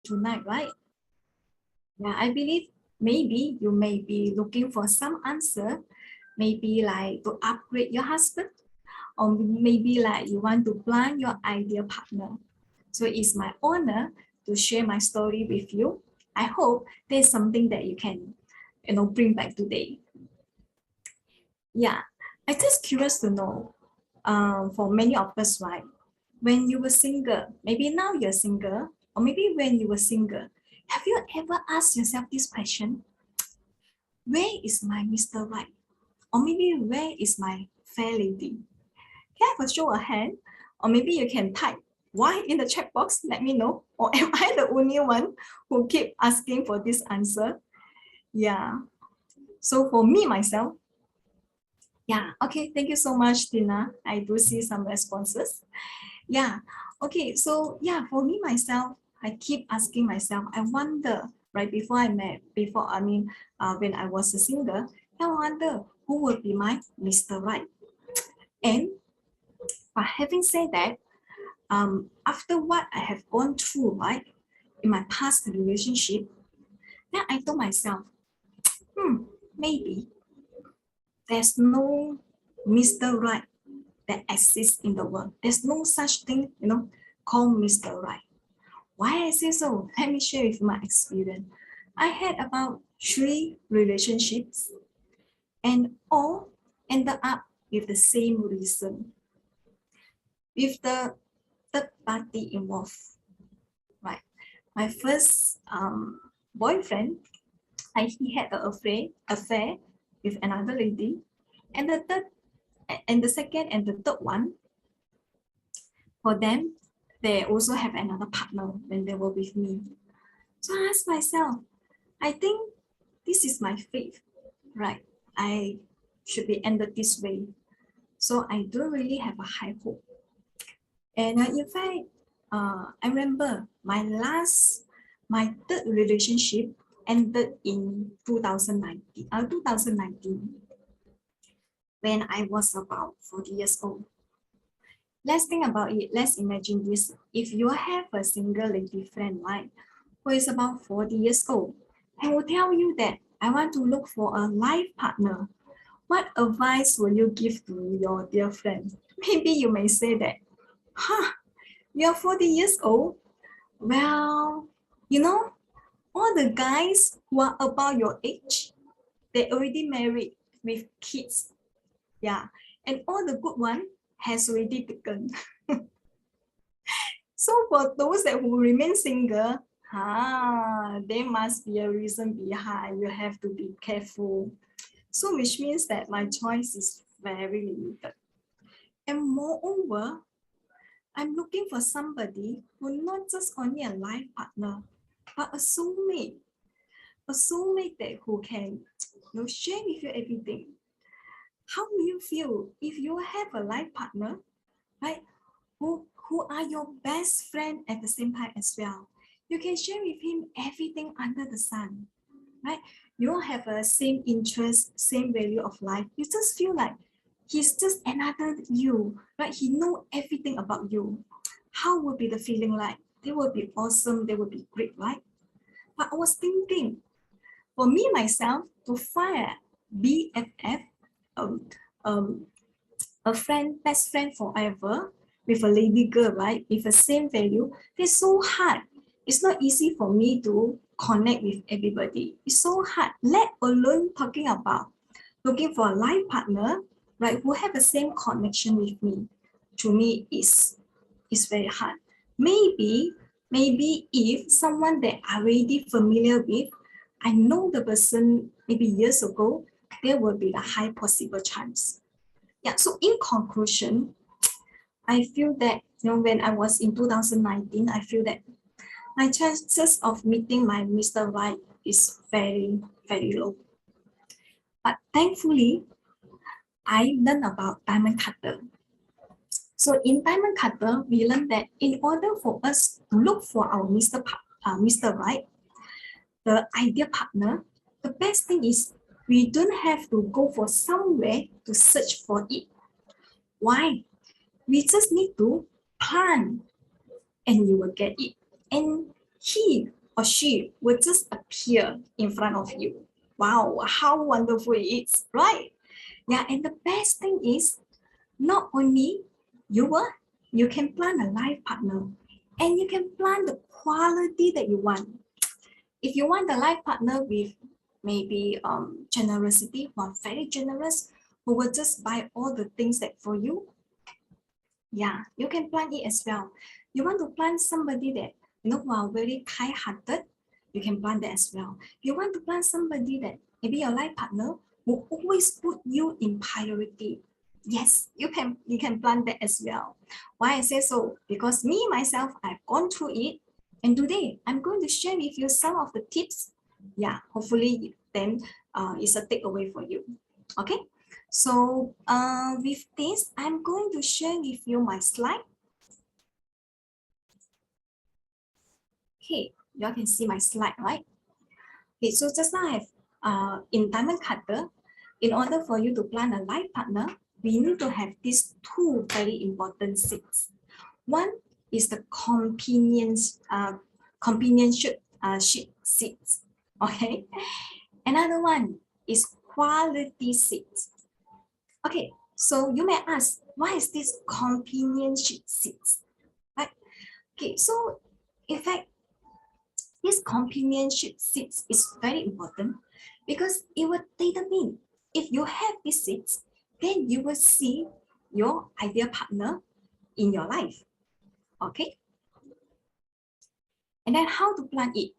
tonight, right? Yeah, I believe maybe you may be looking for some answer, maybe like to upgrade your husband, or maybe like you want to plan your ideal partner. So it's my honor to share my story with you. I hope there's something that you can, bring back today. Yeah, I'm just curious to know, for many of us, right? When you were single, maybe now you're single, or maybe when you were single, have you ever asked yourself this question? Where is my Mr. Right? Or maybe where is my fair lady? Can I have a show of hand? Or maybe you can type why in the chat box, let me know. Or am I the only one who keep asking for this answer? Yeah. So for me, myself, yeah, okay, thank you so much, Tina. I do see some responses. Yeah, okay, so yeah, for me, myself, I keep asking myself, I wonder, right, when I was a single, I wonder who will be my Mr. Right. And but having said that, after what I have gone through, right, in my past relationship, then I told myself, maybe there's no Mr. Right that exists in the world. There's no such thing, called Mr. Right. Why I say so? Let me share with my experience. I had about 3 relationships and all ended up with the same reason, with the third party involved. Right. My first boyfriend, he had an affair with another lady, and the second and the third one, for them, they also have another partner when they were with me. So I asked myself, I think this is my fate, right? I should be ended this way. So I don't really have a high hope. And in fact, I remember my third relationship ended in 2019, when I was about 40 years old. Let's think about it. Let's imagine this. If you have a single lady friend, right, who is about 40 years old, and will tell you that I want to look for a life partner, what advice will you give to your dear friend? Maybe you may say that, you're 40 years old. Well, all the guys who are about your age, they already married with kids. Yeah. And all the good one has already taken. So for those that who remain single, there must be a reason behind. You have to be careful. So which means that my choice is very limited. And moreover, I'm looking for somebody who not just only a life partner, but a soulmate. A soulmate that who can share with you everything. How will you feel if you have a life partner, right? Who are your best friend at the same time as well? You can share with him everything under the sun, right? You all have a same interest, same value of life. You just feel like he's just another you, right? He know everything about you. How would be the feeling like? They will be awesome. They will be great, right? But I was thinking, for me myself, to find a BFF, um, um, a friend, best friend forever, with a lady girl, right? With the same value, it's so hard. It's not easy for me to connect with everybody. It's so hard, let alone talking about looking for a life partner, right, who have the same connection with me. To me, is very hard. Maybe if someone that I'm already familiar with, I know the person maybe years ago, there will be a high possible chance. Yeah, so in conclusion, I feel that when I was in 2019, I feel that my chances of meeting my Mr. Right is very, very low. But thankfully, I learned about diamond cutter. So in diamond cutter, we learned that in order for us to look for our Mr. Right, the ideal partner, the best thing is we don't have to go for somewhere to search for it. Why? We just need to plan and you will get it. And he or she will just appear in front of you. Wow, how wonderful it is, right? Yeah, and the best thing is not only you can plan a life partner and you can plan the quality that you want. If you want a life partner with maybe generosity, who are very generous, who will just buy all the things that for you, yeah, you can plan it as well. You want to plan somebody that who are very kind-hearted, you can plan that as well. You want to plan somebody that maybe your life partner will always put you in priority. Yes, you can plan that as well. Why I say so? Because me myself, I've gone through it, and today I'm going to share with you some of the tips. Yeah, hopefully then it's a takeaway for you. Okay. So with this, I'm going to share with you my slide. Okay, you all can see my slide, right? Okay, so just now I have in diamond cutter, in order for you to plan a life partner, we need to have these two very important seeds. One is the companionship seeds. Okay, another one is quality seeds. Okay, so you may ask, why is this companionship seeds? Right? Okay, so in fact, this companionship seeds is very important because it will determine if you have these seeds, then you will see your ideal partner in your life. Okay, and then how to plan it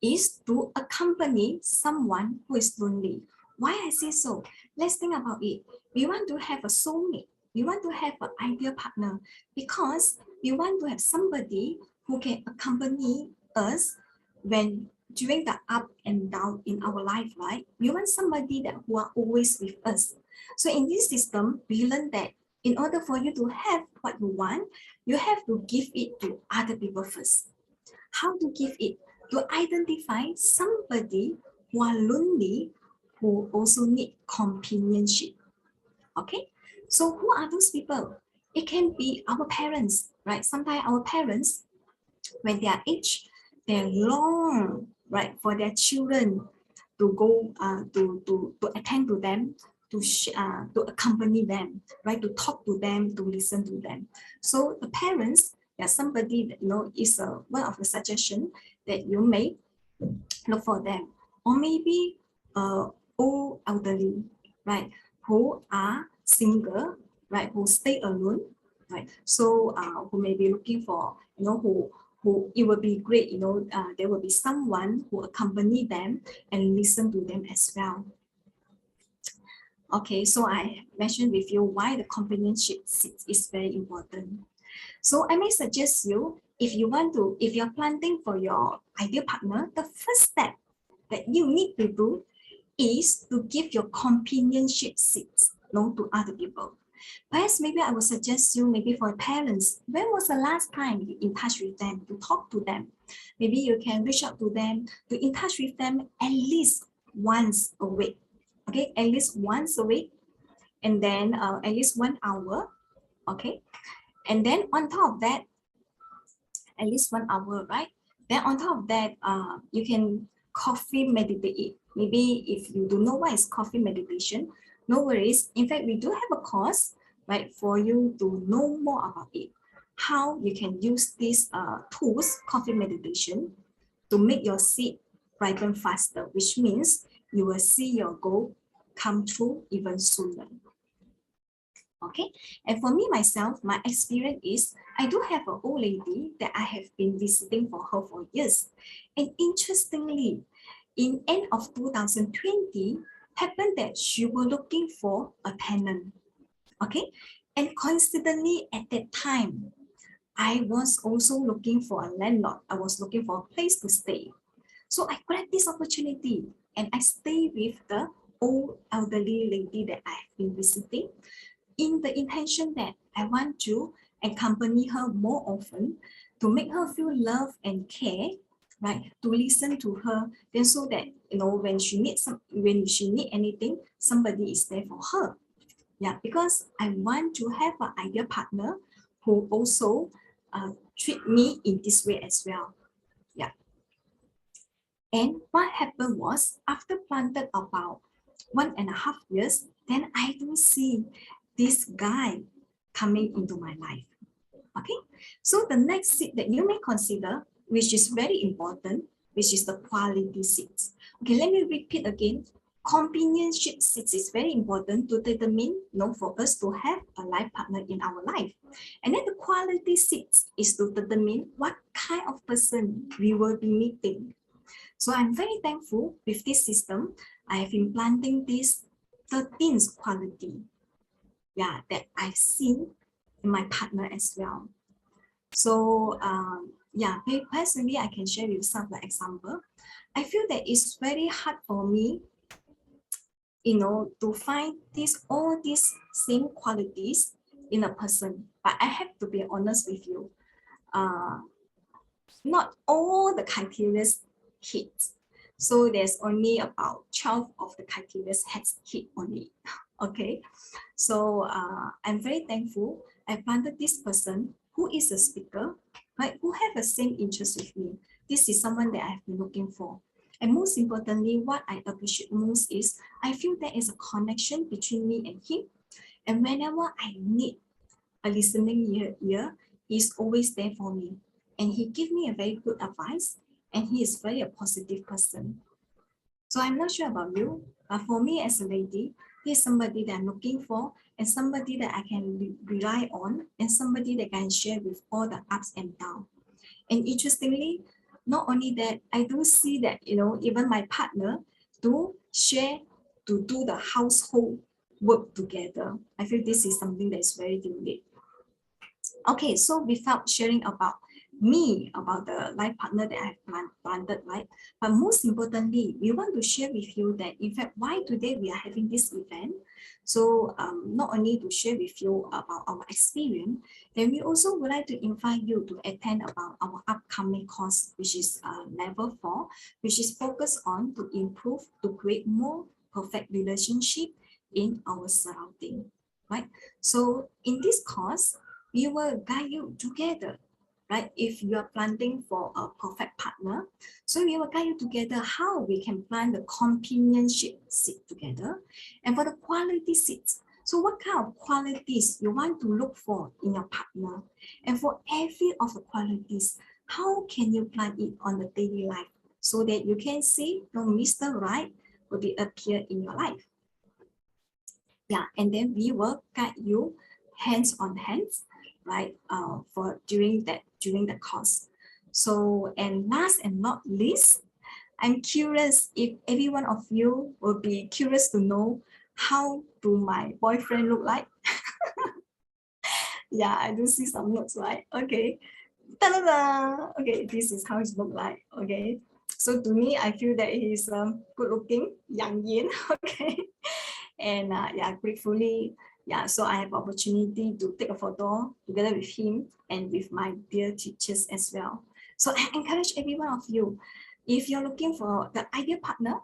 is to accompany someone who is lonely. Why I say so? Let's think about it. We want to have a soulmate. We want to have an ideal partner because we want to have somebody who can accompany us when during the up and down in our life, right? We want somebody that who are always with us. So in this system, we learn that in order for you to have what you want, you have to give it to other people first. How to give it? To identify somebody who are lonely, who also need companionship. Okay, so who are those people? It can be our parents, right? Sometimes our parents, when they are aged, they long, right, for their children to go to attend to them, to accompany them, right, to talk to them, to listen to them. So the parents, yeah, somebody that is one of the suggestion that you may look for them, or maybe old elderly, right, who are single, right, who stay alone, right. So who may be looking for who it would be great, there will be someone who accompany them and listen to them as well. Okay, so I mentioned with you why the companionship is very important. So I may suggest you, if you're planning for your ideal partner, the first step that you need to do is to give your companionship seeds to other people. Perhaps maybe I will suggest you, maybe for parents, when was the last time you in touch with them, to talk to them? Maybe you can reach out to them, to in touch with them at least once a week. Okay, at least once a week, and then at least 1 hour. Okay, and then on top of that, at least 1 hour, right? Then on top of that, you can coffee meditate. Maybe if you don't know what is coffee meditation, no worries. In fact, we do have a course, right, for you to know more about it. How you can use these tools, coffee meditation, to make your seed ripen faster, which means you will see your goal come true even sooner. Okay, and for me myself, my experience is I do have an old lady that I have been visiting for her for years, and interestingly, in end of 2020, happened that she was looking for a tenant. Okay, and coincidentally at that time, I was also looking for a landlord. I was looking for a place to stay. So I grabbed this opportunity and I stayed with the old elderly lady that I have been visiting, in the intention that I want to accompany her more often, to make her feel love and care, right? To listen to her, then so that when she needs anything, somebody is there for her. Yeah, because I want to have an ideal partner who also treat me in this way as well. Yeah. And what happened was, after planted about 1.5 years, then I do see this guy coming into my life. Okay, so the next seed that you may consider, which is very important, which is the quality seeds. Okay, let me repeat again. Companionship seeds is very important to determine, for us to have a life partner in our life. And then the quality seeds is to determine what kind of person we will be meeting. So I'm very thankful with this system. I have been planting this 13th quality, that I've seen in my partner as well. So personally, I can share with some example. I feel that it's very hard for me, to find all these same qualities in a person. But I have to be honest with you. Not all the criteria hit. So there's only about 12 of the criteria has hit only. Okay. So I'm very thankful. I planted this person who is a speaker, right? Who have the same interest with me. This is someone that I've been looking for. And most importantly, what I appreciate most is I feel there is a connection between me and him. And whenever I need a listening ear, he's always there for me. And he gave me a very good advice, and he is very a positive person. So I'm not sure about you, but for me as a lady, he's somebody that I'm looking for, and somebody that I can rely on, and somebody that can share with all the ups and downs. And interestingly, not only that, I do see that, even my partner do share to do the household work together. I feel this is something that is very unique. Okay, so without sharing about me, about the life partner that I have planted, right? But most importantly, we want to share with you that, in fact, why today we are having this event. So not only to share with you about our experience, then we also would like to invite you to attend about our upcoming course, which is level 4, which is focused on to improve, to create more perfect relationship in our surrounding, right? So in this course, we will guide you together, right? If you are planning for a perfect partner, so we will guide you together how we can plant the companionship seed together. And for the quality seeds, so what kind of qualities you want to look for in your partner? And for every of the qualities, how can you plant it on the daily life so that you can see Mr. Right will be appear in your life? Yeah, and then we will guide you hands on hands, right? For during the course. So, and last and not least, I'm curious if every one of you will be curious to know how do my boyfriend look like. Yeah, I do see some notes, right? Okay. Ta-da-da! Okay, this is how it look like. Okay. So to me, I feel that he's good looking, young yin. Okay. And gratefully, so I have opportunity to take a photo together with him and with my dear teachers as well. So I encourage every one of you, if you're looking for the ideal partner,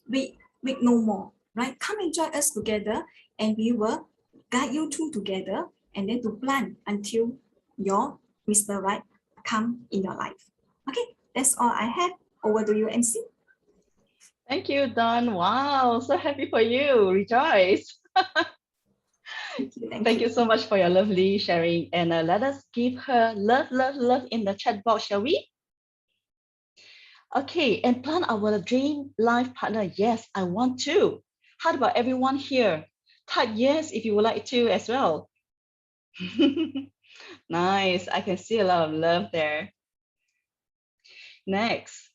wait no more, right? Come and join us together, and we will guide you through together, and then to plan until your Mr. Right come in your life. Okay, that's all I have. Over to you, MC. Thank you, Dawn. Wow, so happy for you. Rejoice. Thank you so much for your lovely sharing. And let us give her love, love, love in the chat box, shall we? Okay, and plan our dream life partner. Yes, I want to. How about everyone here? Type yes if you would like to as well. Nice. I can see a lot of love there. Next,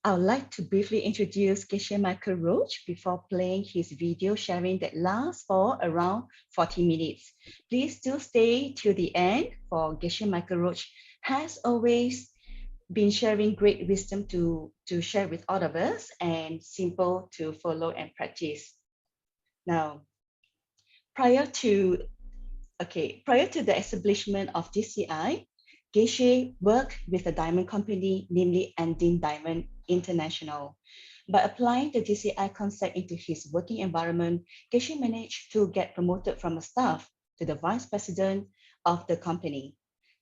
I would like to briefly introduce Geshe Michael Roach before playing his video sharing that lasts for around 40 minutes. Please do stay till the end, for Geshe Michael Roach has always been sharing great wisdom to share with all of us, and simple to follow and practice. Now, prior to the establishment of DCI, Geshe worked with a diamond company, namely Andin Diamond International. By applying the DCI concept into his working environment, Geshe managed to get promoted from a staff to the vice president of the company.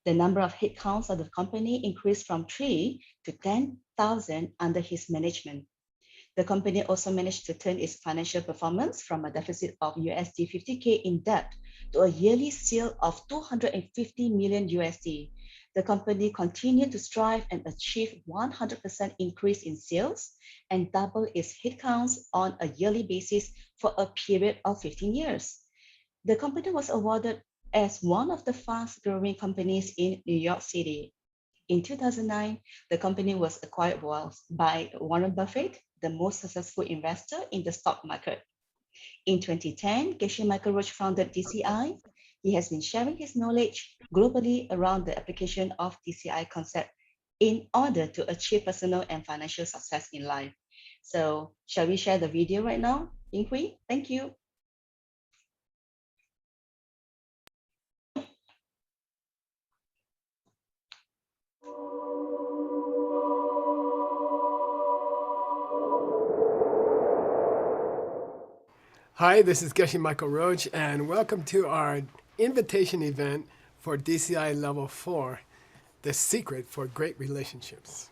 The number of headcounts of the company increased from 3 to 10,000 1,000 under his management. The company also managed to turn its financial performance from a deficit of USD 50K in debt to a yearly sale of 250 million USD. The company continued to strive and achieve 100% increase in sales and double its headcounts on a yearly basis for a period of 15 years. The company was awarded as one of the fast-growing companies in New York City. In 2009, the company was acquired by Warren Buffett, the most successful investor in the stock market. In 2010, Geshe Michael Roach founded DCI. He has been sharing his knowledge globally around the application of DCI concept in order to achieve personal and financial success in life. So shall we share the video right now? Ying Hui, thank you. Hi, this is Geshe Michael Roach, and welcome to our invitation event for DCI Level 4, The Secret for Great Relationships.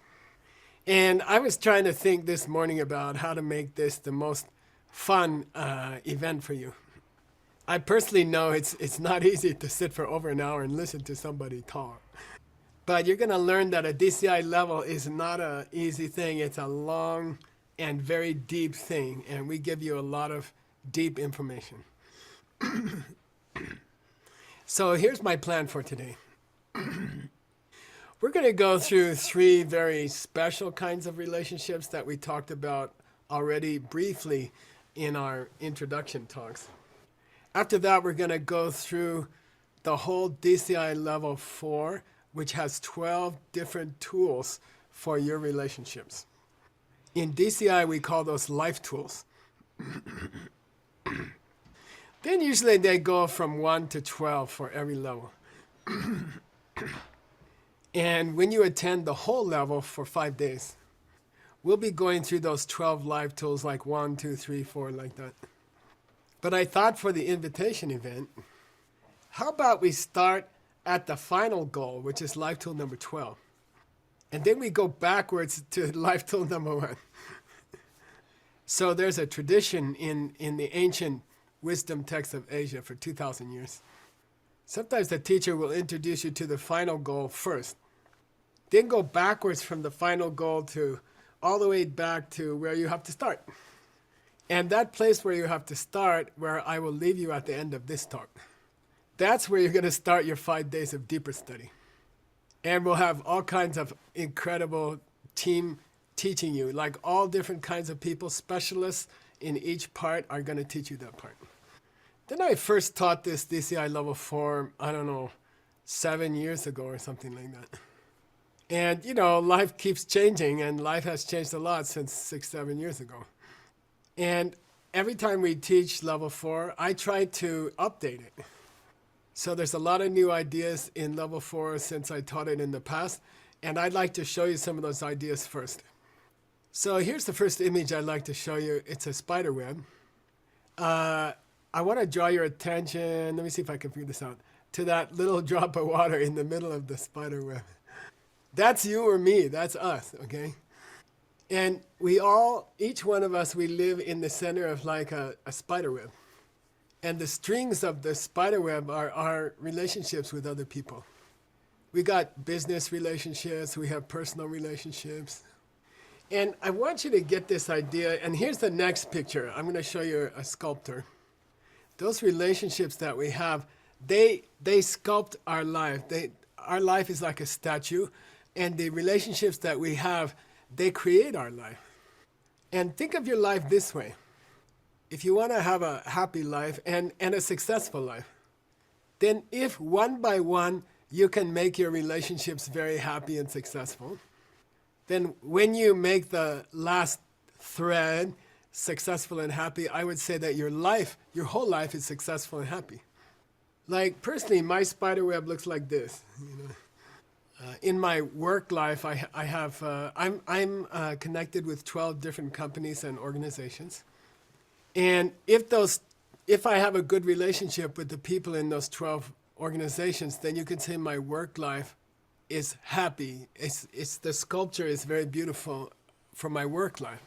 And I was trying to think this morning about how to make this the most fun event for you. I personally know it's not easy to sit for over an hour and listen to somebody talk. But you're going to learn that a DCI level is not an easy thing. It's a long and very deep thing, and we give you a lot of deep information. So here's my plan for today. We're going to go through 3 very special kinds of relationships that we talked about already briefly in our introduction talks. After that, we're going to go through the whole DCI level 4, which has 12 different tools for your relationships. In DCI, we call those life tools. Then usually they go from 1 to 12 for every level. And when you attend the whole level for 5 days, we'll be going through those 12 life tools like 1, 2, 3, 4, like that. But I thought for the invitation event, how about we start at the final goal, which is life tool number 12. And then we go backwards to life tool number 1. So there's a tradition in the ancient wisdom texts of Asia for 2,000 years. Sometimes the teacher will introduce you to the final goal first, then go backwards from the final goal to all the way back to where you have to start. And that place where you have to start, where I will leave you at the end of this talk, that's where you're going to start your 5 days of deeper study. And we'll have all kinds of incredible team teaching you, like all different kinds of people, specialists in each part are going to teach you that part. Then I first taught this DCI level 4, I don't know, 7 years ago or something like that. And you know, life keeps changing, and life has changed a lot since 6, 7 years ago. And every time we teach level 4, I try to update it. So there's a lot of new ideas in level 4 since I taught it in the past, and I'd like to show you some of those ideas first. So here's the first image I'd like to show you. It's a spider web. I want to draw your attention, let me see if I can figure this out, to that little drop of water in the middle of the spider web. That's you or me, that's us, okay? And we all, each one of us, we live in the center of like a spider web. And the strings of the spider web are our relationships with other people. We got business relationships, we have personal relationships. And I want you to get this idea, and here's the next picture. I'm going to show you a sculptor. Those relationships that we have, they sculpt our life. Our life is like a statue, and the relationships that we have, they create our life. And think of your life this way. If you want to have a happy life and a successful life, then if one by one you can make your relationships very happy and successful, then when you make the last thread successful and happy, I would say that your life, your whole life is successful and happy. Like personally, my spider web looks like this. You know, in my work life, I'm connected with 12 different companies and organizations. And if I have a good relationship with the people in those 12 organizations, then you can say my work life is happy. It's the sculpture is very beautiful for my work life.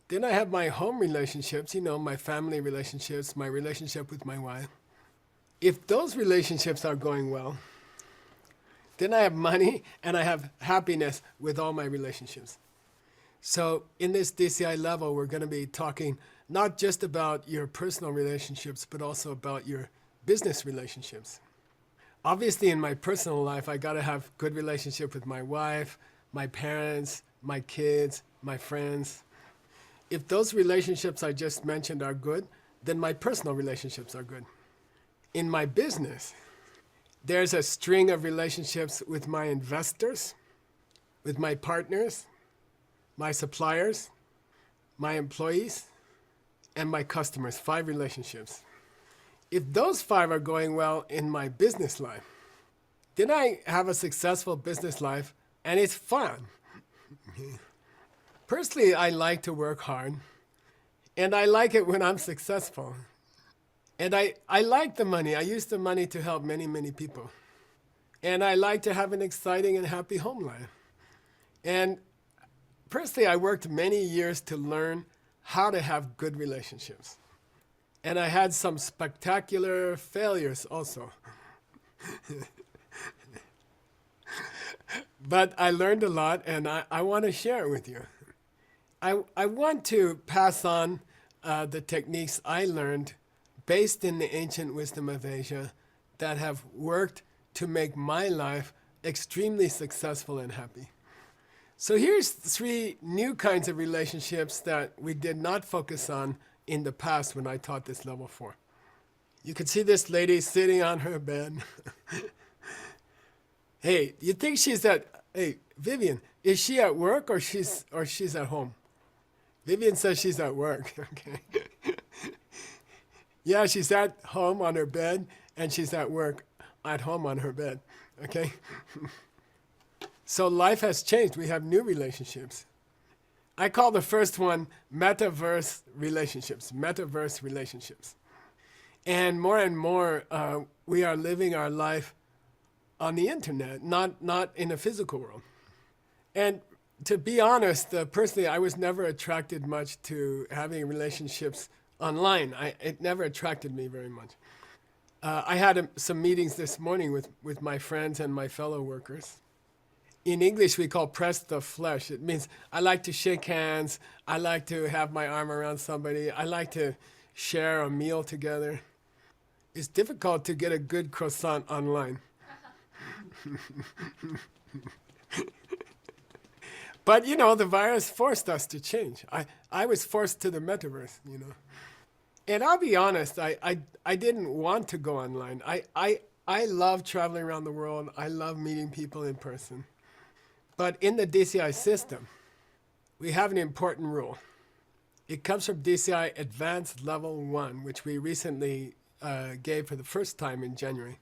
Then I have my home relationships, my family relationships, my relationship with my wife. If those relationships are going well, then I have money and I have happiness with all my relationships. So in this DCI level, we're going to be talking not just about your personal relationships, but also about your business relationships. Obviously, in my personal life, I got to have good relationship with my wife, my parents, my kids, my friends. If those relationships I just mentioned are good, then my personal relationships are good. In my business, there's a string of relationships with my investors, with my partners, my suppliers, my employees, and my customers, 5 relationships. If those 5 are going well in my business life, then I have a successful business life and it's fun. Personally, I like to work hard and I like it when I'm successful. And I like the money. I use the money to help many, many people. And I like to have an exciting and happy home life. And personally, I worked many years to learn how to have good relationships. And I had some spectacular failures also. But I learned a lot and I want to share it with you. I want to pass on the techniques I learned based in the ancient wisdom of Asia that have worked to make my life extremely successful and happy. So here's 3 new kinds of relationships that we did not focus on in the past when I taught this level 4. You can see this lady sitting on her bed. Hey, you think hey, Vivian, is she at work or she's at home? Vivian says she's at work, okay. Yeah, she's at home on her bed and she's at work at home on her bed, okay? So life has changed. We have new relationships. I call the first one metaverse relationships, And more, we are living our life on the internet, not in a physical world. And to be honest, personally, I was never attracted much to having relationships online. It never attracted me very much. I had some meetings this morning with my friends and my fellow workers. In English, we call press the flesh. It means I like to shake hands. I like to have my arm around somebody. I like to share a meal together. It's difficult to get a good croissant online. But, the virus forced us to change. I was forced to the metaverse, And I'll be honest, I didn't want to go online. I love traveling around the world. I love meeting people in person. But in the DCI system, we have an important rule. It comes from DCI Advanced Level 1, which we recently gave for the first time in January.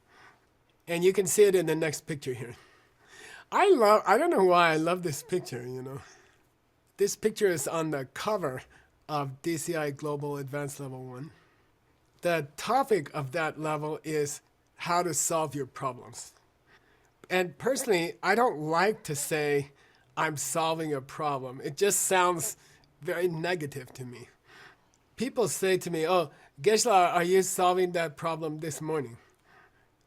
And you can see it in the next picture here. I don't know why I love this picture, This picture is on the cover of DCI Global Advanced Level 1. The topic of that level is how to solve your problems. And personally, I don't like to say I'm solving a problem. It just sounds very negative to me. People say to me, oh, Geshe-la, are you solving that problem this morning?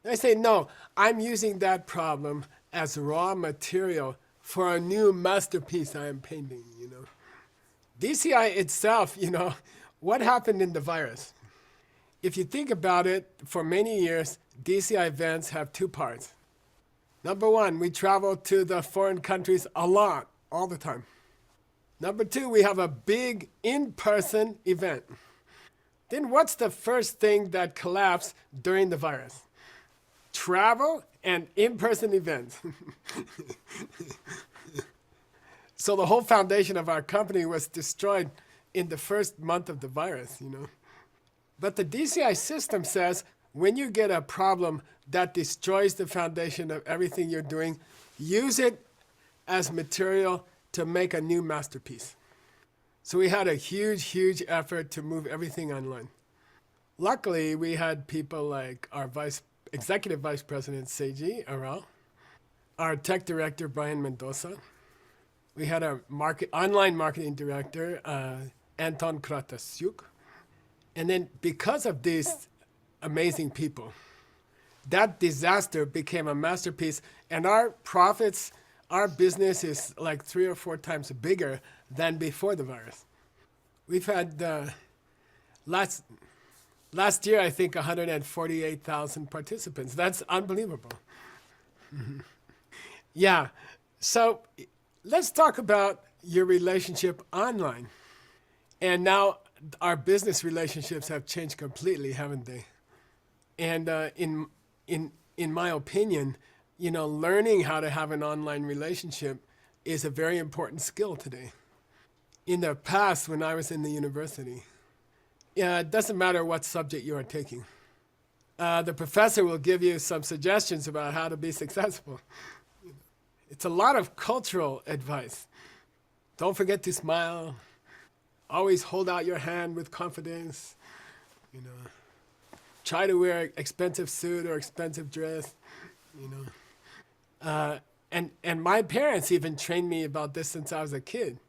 I say, no, I'm using that problem as raw material for a new masterpiece I am painting, DCI itself, what happened in the virus? If you think about it, for many years, DCI events have 2 parts. Number 1, we travel to the foreign countries a lot, all the time. Number 2, we have a big in-person event. Then what's the first thing that collapsed during the virus? Travel and in-person events. So the whole foundation of our company was destroyed in the first month of the virus, But the DCI system says when you get a problem that destroys the foundation of everything you're doing, use it as material to make a new masterpiece. So we had a huge effort to move everything online. Luckily, we had people like our executive vice president, Seiji Arao, our tech director, Brian Mendoza. We had our online marketing director, Anton Kratasyuk. And then because of these amazing people, that disaster became a masterpiece. And our profits, our business is like 3 or 4 times bigger than before the virus. We've had last year, I think 148,000 participants. That's unbelievable. Yeah. So let's talk about your relationship online. And now our business relationships have changed completely, haven't they? And in my opinion, learning how to have an online relationship is a very important skill today. In the past, when I was in the university, it doesn't matter what subject you are taking. The professor will give you some suggestions about how to be successful. It's a lot of cultural advice. Don't forget to smile. Always hold out your hand with confidence. Try to wear an expensive suit or expensive dress. And my parents even trained me about this since I was a kid.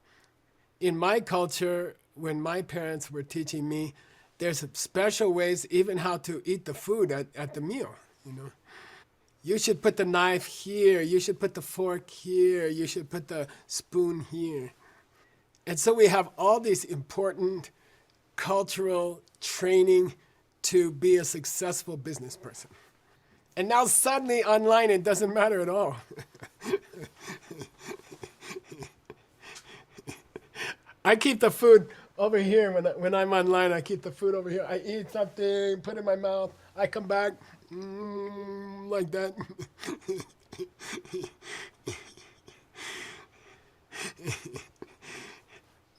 In my culture, when my parents were teaching me, there's special ways even how to eat the food at the meal. You should put the knife here. You should put the fork here. You should put the spoon here. And so we have all these important cultural training to be a successful business person. And now suddenly online, it doesn't matter at all. I keep the food over here when I'm online. I keep the food over here. I eat something, put it in my mouth. I come back like that.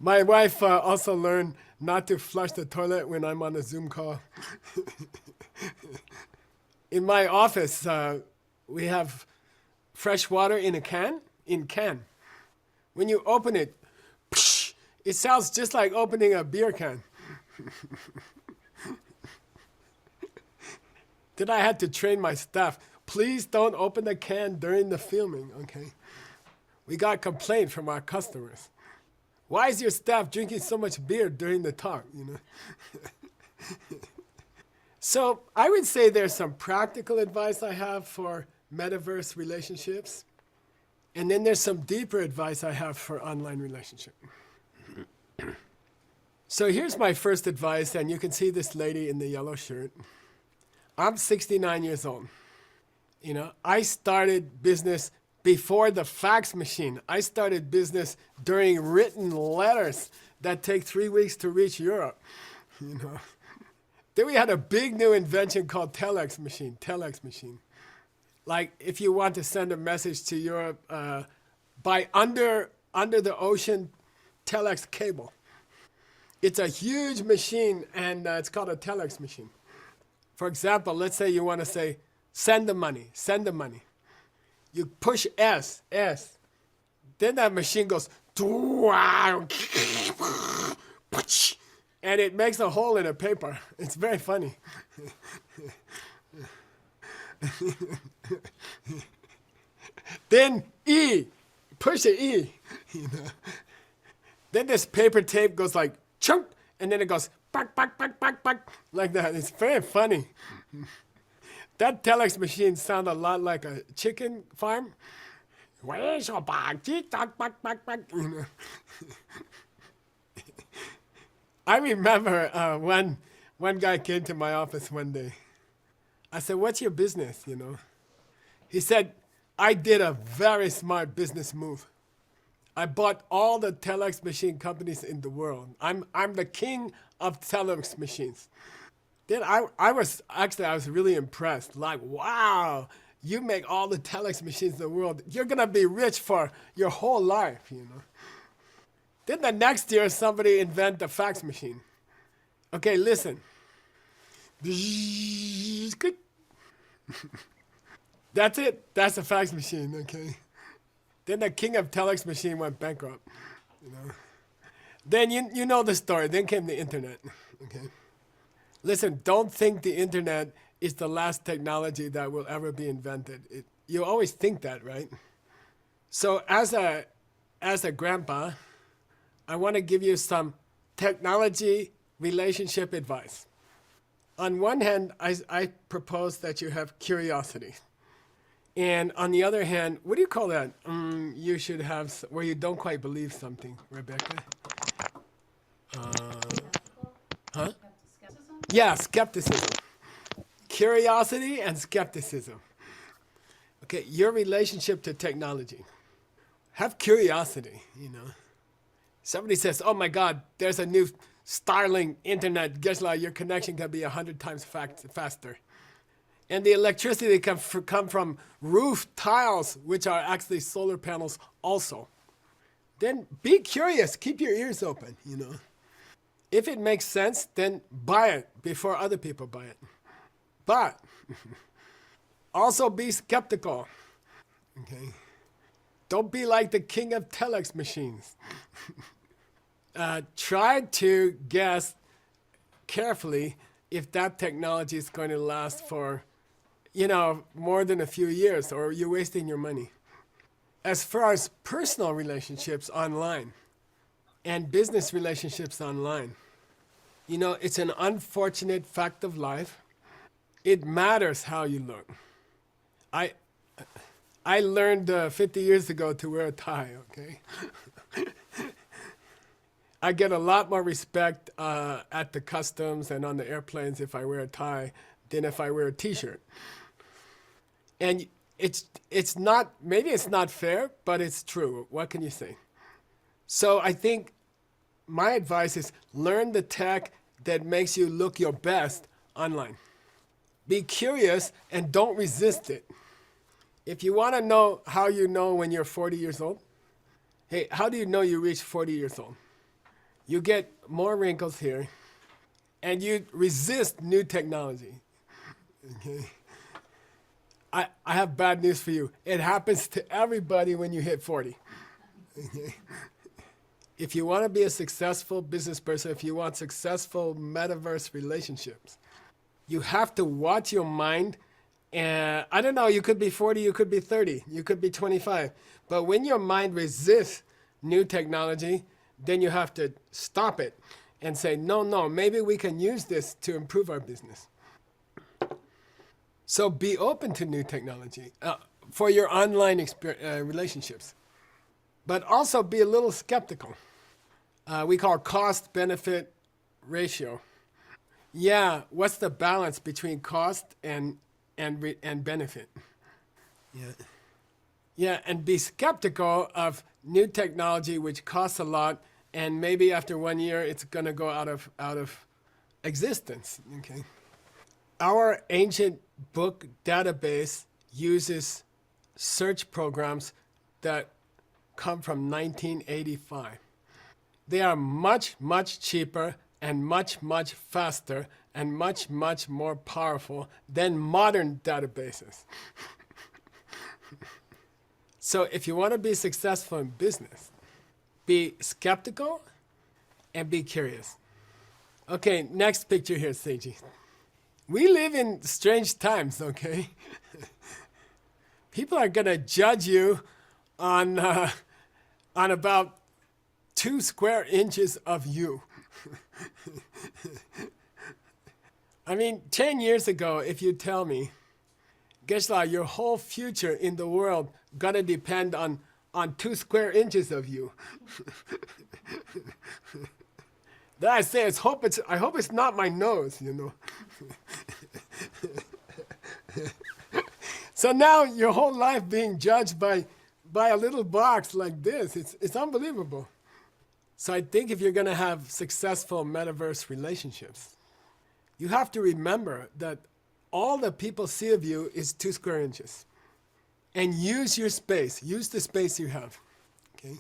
My wife also learned not to flush the toilet when I'm on a Zoom call. In my office, we have fresh water in a can. When you open it, it sounds just like opening a beer can. Then I had to train my staff. Please don't open the can during the filming, okay? We got complaint from our customers. Why is your staff drinking so much beer during the talk, So I would say there's some practical advice I have for metaverse relationships. And then there's some deeper advice I have for online relationships. So here's my first advice, and you can see this lady in the yellow shirt. I'm 69 years old. I started business before the fax machine. I started business during written letters that take 3 weeks to reach Europe. Then we had a big new invention called telex machine. Like if you want to send a message to Europe by under the ocean telex cable. It's a huge machine, and it's called a telex machine. For example, let's say you want to say, send the money. You push S. Then that machine goes, and it makes a hole in the paper. It's very funny. Then E, push the E. Then this paper tape goes like, chunk, and then it goes, back, like that. It's very funny. That telex machine sounded a lot like a chicken farm. I remember one guy came to my office one day. I said, what's your business, He said, I did a very smart business move. I bought all the telex machine companies in the world. I'm the king of telex machines. Then I was really impressed. Like, wow, you make all the telex machines in the world. You're gonna be rich for your whole life, Then the next year, somebody invent the fax machine. Okay, listen. That's it. That's the fax machine, okay? Then the king of telex machine went bankrupt, Then you know the story. Then came the internet, okay? Listen, don't think the internet is the last technology that will ever be invented. you always think that, right? So as a grandpa, I want to give you some technology relationship advice. On one hand, I propose that you have curiosity. And on the other hand, what do you call that? You should have, where you don't quite believe something, Rebecca. Huh? Yeah, skepticism. Curiosity and skepticism. Okay, your relationship to technology. Have curiosity, you know. Somebody says, oh my God, there's a new Starlink internet. Guess what? Your connection can be 100 times faster. And the electricity can come from roof tiles, which are actually solar panels also. Then be curious. Keep your ears open, you know. If it makes sense, then buy it before other people buy it. But also be skeptical. Okay. Don't be like the king of telex machines. Try to guess carefully if that technology is going to last for, you know, more than a few years, or you're wasting your money. As far as personal relationships online and business relationships online, you know, it's an unfortunate fact of life. It matters how you look. I learned 50 years ago to wear a tie, okay? I get a lot more respect at the customs and on the airplanes if I wear a tie than if I wear a t-shirt. And it's not, maybe it's not fair, but it's true. What can you say? So I think my advice is learn the tech that makes you look your best online. Be curious and don't resist it. If you want to know how you know when you're 40 years old, hey, how do you know you reach 40 years old? You get more wrinkles here, and you resist new technology. Okay. I have bad news for you. It happens to everybody when you hit 40. Okay. If you want to be a successful business person, if you want successful metaverse relationships, you have to watch your mind. And I don't know, you could be 40, you could be 30, you could be 25. But when your mind resists new technology, then you have to stop it and say, no, maybe we can use this to improve our business. So be open to new technology for your online relationships. But also be a little skeptical. We call cost-benefit ratio. Yeah, what's the balance between cost and benefit? Yeah, and be skeptical of new technology which costs a lot, and maybe after 1 year it's going to go out of existence. Okay. Our ancient book database uses search programs that come from 1985. They are much, much cheaper and much, much faster and much, much more powerful than modern databases. So if you want to be successful in business, be skeptical and be curious. Okay, next picture here, Seiji. We live in strange times, okay? People are going to judge you on about 2 square inches of you. I mean, 10 years ago, if you tell me, Gesla, your whole future in the world gonna depend on 2 square inches of you. Then I say, I hope it's not my nose, you know. So now your whole life being judged by a little box like this, it's unbelievable. So I think if you're gonna have successful metaverse relationships, you have to remember that all that people see of you is 2 square inches. And use your space. Use the space you have. Okay?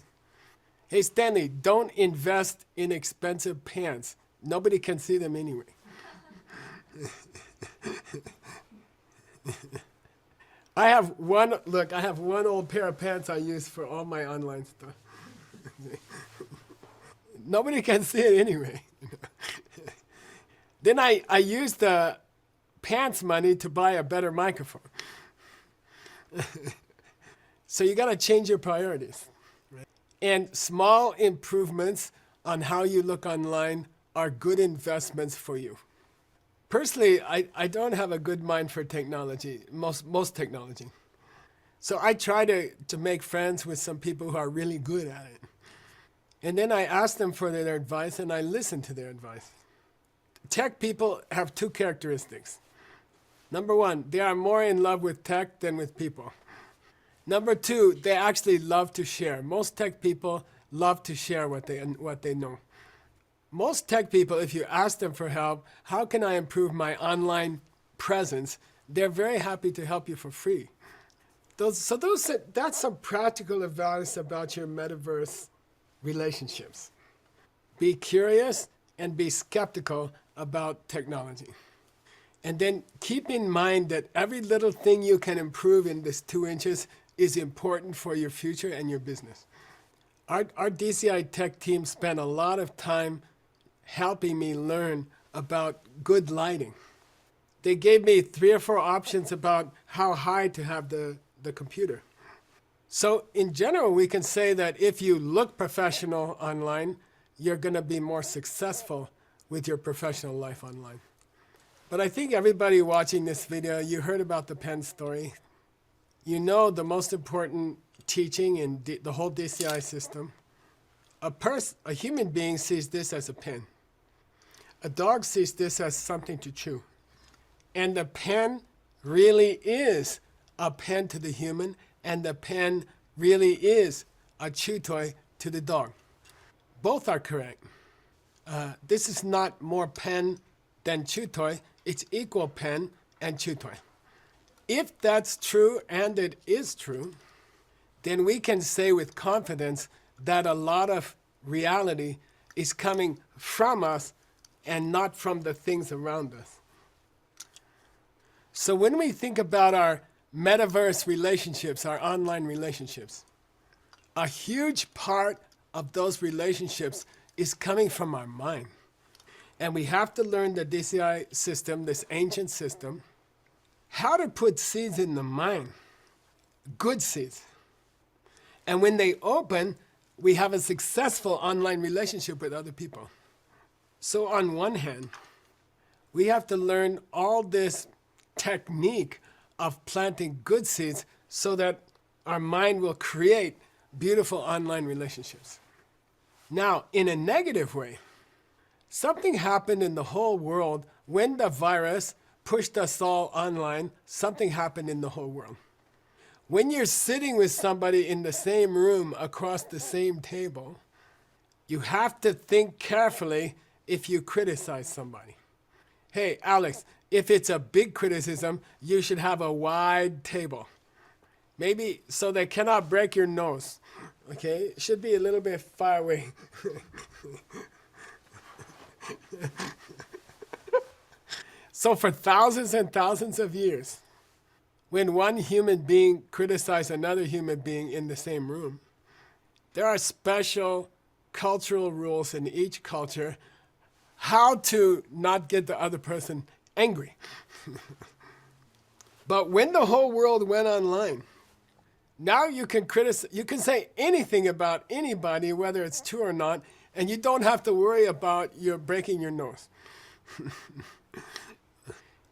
Hey, Stanley, don't invest in expensive pants. Nobody can see them anyway. I have one old pair of pants I use for all my online stuff. Nobody can see it anyway. Then I use the pants money to buy a better microphone. So you got to change your priorities. And small improvements on how you look online are good investments for you. Personally, I don't have a good mind for technology, most technology. So I try to make friends with some people who are really good at it. And then I ask them for their advice and I listen to their advice. Tech people have two characteristics. Number one, they are more in love with tech than with people. Number two, they actually love to share. Most tech people love to share what they know. Most tech people, if you ask them for help, how can I improve my online presence? They're very happy to help you for free. That's some practical advice about your metaverse relationships. Be curious and be skeptical about technology. And then keep in mind that every little thing you can improve in this 2 inches is important for your future and your business. Our DCI tech team spent a lot of time helping me learn about good lighting. They gave me 3 or 4 options about how high to have the computer. So in general, we can say that if you look professional online, you're going to be more successful with your professional life online. But I think everybody watching this video, you heard about the pen story. You know the most important teaching in the whole DCI system. A human being sees this as a pen. A dog sees this as something to chew. And the pen really is a pen to the human, and the pen really is a chew toy to the dog. Both are correct. This is not more pen than chew toy. It's equal pen and chew toy. If that's true, and it is true, then we can say with confidence that a lot of reality is coming from us and not from the things around us. So when we think about our metaverse relationships, our online relationships, a huge part of those relationships is coming from our mind. And we have to learn the DCI system, this ancient system, how to put seeds in the mind, good seeds. And when they open, we have a successful online relationship with other people. So on one hand, we have to learn all this technique of planting good seeds so that our mind will create beautiful online relationships. Now, in a negative way, something happened in the whole world when the virus pushed us all online. Something happened in the whole world. When you're sitting with somebody in the same room across the same table, you have to think carefully if you criticize somebody. Hey, Alex, if it's a big criticism, you should have a wide table. Maybe so they cannot break your nose. Okay? It should be a little bit far away. So for thousands and thousands of years, when one human being criticized another human being in the same room, there are special cultural rules in each culture how to not get the other person angry. But when the whole world went online, now you can say anything about anybody, whether it's true or not, and you don't have to worry about you breaking your nose.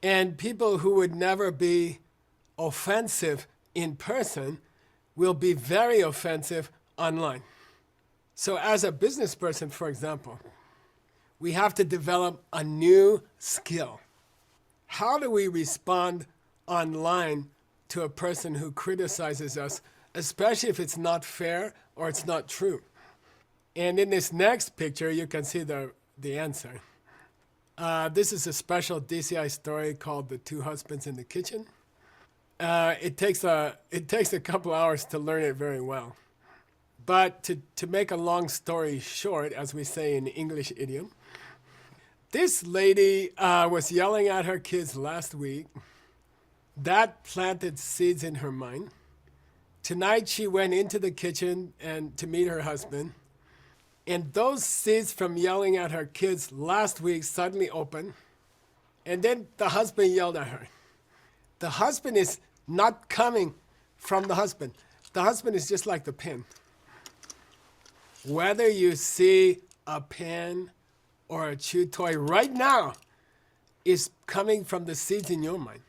And people who would never be offensive in person will be very offensive online. So as a business person, for example, we have to develop a new skill. How do we respond online to a person who criticizes us, especially if it's not fair or it's not true? And in this next picture, you can see the answer. This is a special DCI story called The Two Husbands in the Kitchen. It takes a couple hours to learn it very well. But to make a long story short, as we say in English idiom, this lady was yelling at her kids last week. That planted seeds in her mind. Tonight she went into the kitchen to meet her husband. And those seeds from yelling at her kids last week suddenly opened. And then the husband yelled at her. The husband is not coming from the husband. The husband is just like the pen. Whether you see a pen or a chew toy right now is coming from the seeds in your mind.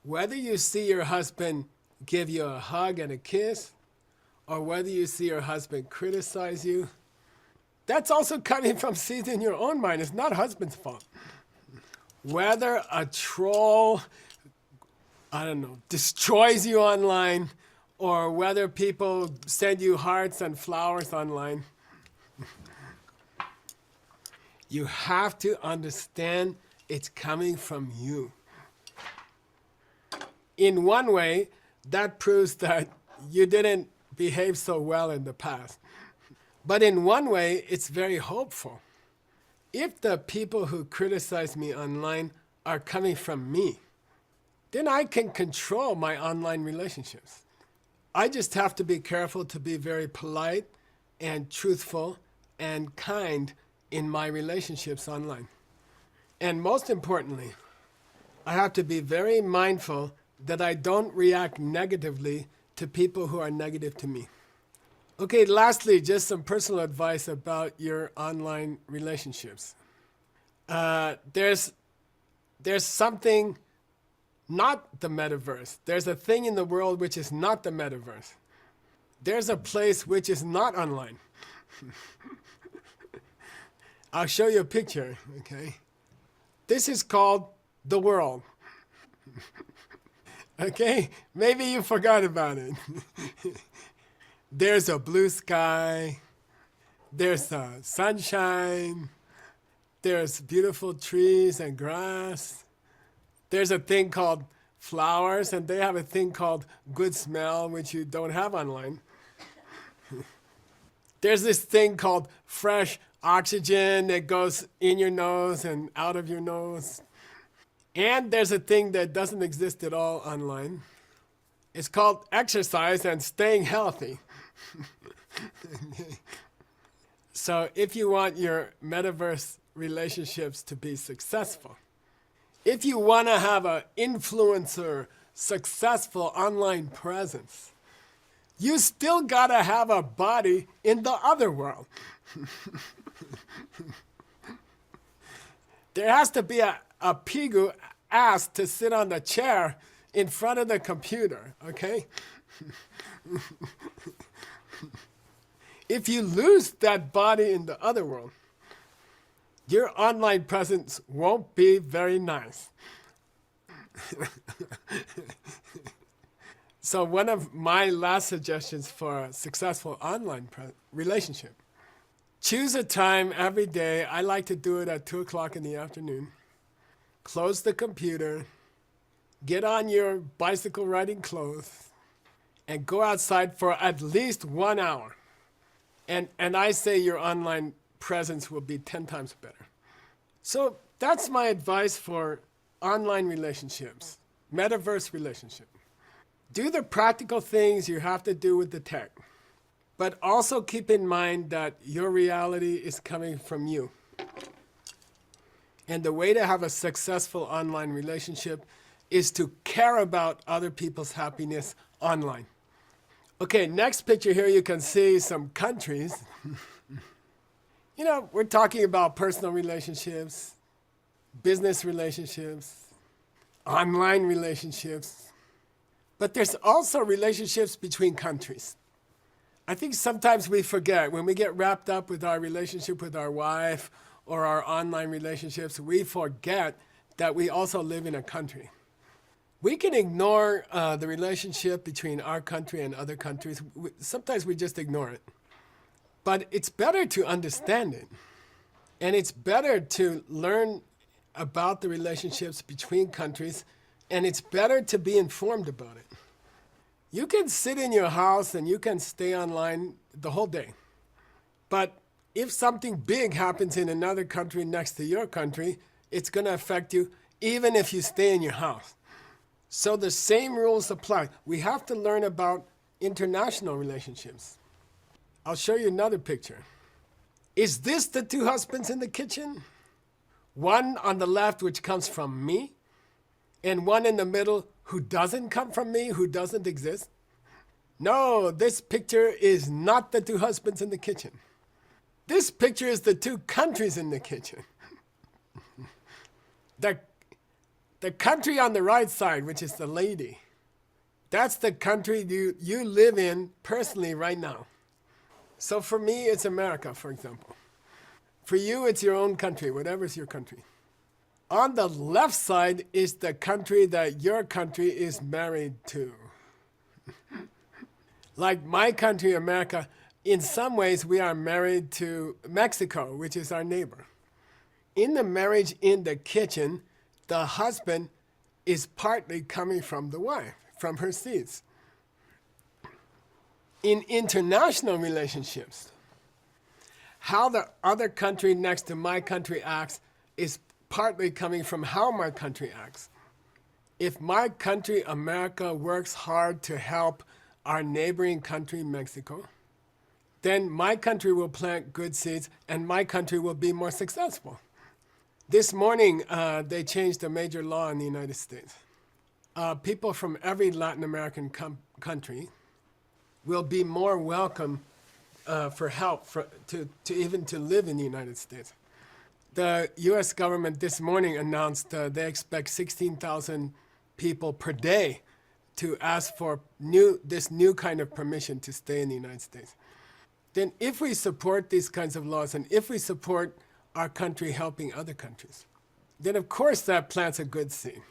Whether you see your husband give you a hug and a kiss, or whether you see your husband criticize you, that's also coming from seeds in your own mind. It's not husband's fault. Whether a troll, I don't know, destroys you online, or whether people send you hearts and flowers online, you have to understand it's coming from you. In one way, that proves that you didn't behave so well in the past. But in one way, it's very hopeful. If the people who criticize me online are coming from me, then I can control my online relationships. I just have to be careful to be very polite and truthful and kind in my relationships online. And most importantly, I have to be very mindful that I don't react negatively to people who are negative to me. Okay, lastly, just some personal advice about your online relationships. There's something not the metaverse. There's a thing in the world which is not the metaverse. There's a place which is not online. I'll show you a picture, okay? This is called the world. Okay, maybe you forgot about it. There's a blue sky, there's sunshine, there's beautiful trees and grass. There's a thing called flowers, and they have a thing called good smell, which you don't have online. There's this thing called fresh oxygen that goes in your nose and out of your nose. And there's a thing that doesn't exist at all online. It's called exercise and staying healthy. So if you want your metaverse relationships to be successful, if you want to have an influencer, successful online presence, you still got to have a body in the other world. There has to be a pigu asked to sit on the chair in front of the computer, okay? If you lose that body in the other world, your online presence won't be very nice. So one of my last suggestions for a successful online relationship, choose a time every day. I like to do it at 2 o'clock in the afternoon. Close the computer, get on your bicycle riding clothes, and go outside for at least 1 hour. And I say your online presence will be 10 times better. So that's my advice for online relationships, metaverse relationship. Do the practical things you have to do with the tech, but also keep in mind that your reality is coming from you. And the way to have a successful online relationship is to care about other people's happiness online. Okay, next picture here, you can see some countries. You know, we're talking about personal relationships, business relationships, online relationships, but there's also relationships between countries. I think sometimes we forget when we get wrapped up with our relationship with our wife or our online relationships, we forget that we also live in a country. We can ignore the relationship between our country and other countries. Sometimes we just ignore it. But it's better to understand it. And it's better to learn about the relationships between countries. And it's better to be informed about it. You can sit in your house and you can stay online the whole day. But if something big happens in another country next to your country, it's going to affect you even if you stay in your house. So the same rules apply. We have to learn about international relationships. I'll show you another picture. Is this the 2 husbands in the kitchen? One on the left, which comes from me, and one in the middle who doesn't come from me, who doesn't exist. No, this picture is not the two husbands in the kitchen. This picture is the two countries in the kitchen. The country on the right side, which is the lady, that's the country you live in personally right now. So for me, it's America, for example. For you, it's your own country, whatever's your country. On the left side is the country that your country is married to. Like my country, America, in some ways we are married to Mexico, which is our neighbor. In the marriage in the kitchen, the husband is partly coming from the wife, from her seeds. In international relationships, how the other country next to my country acts is partly coming from how my country acts. If my country, America, works hard to help our neighboring country, Mexico, then my country will plant good seeds and my country will be more successful. This morning, they changed a major law in the United States. People from every Latin American country will be more welcome for help to even to live in the United States. The US government this morning announced they expect 16,000 people per day to ask for this new kind of permission to stay in the United States. Then if we support these kinds of laws and if we support our country helping other countries, then of course that plants a good seed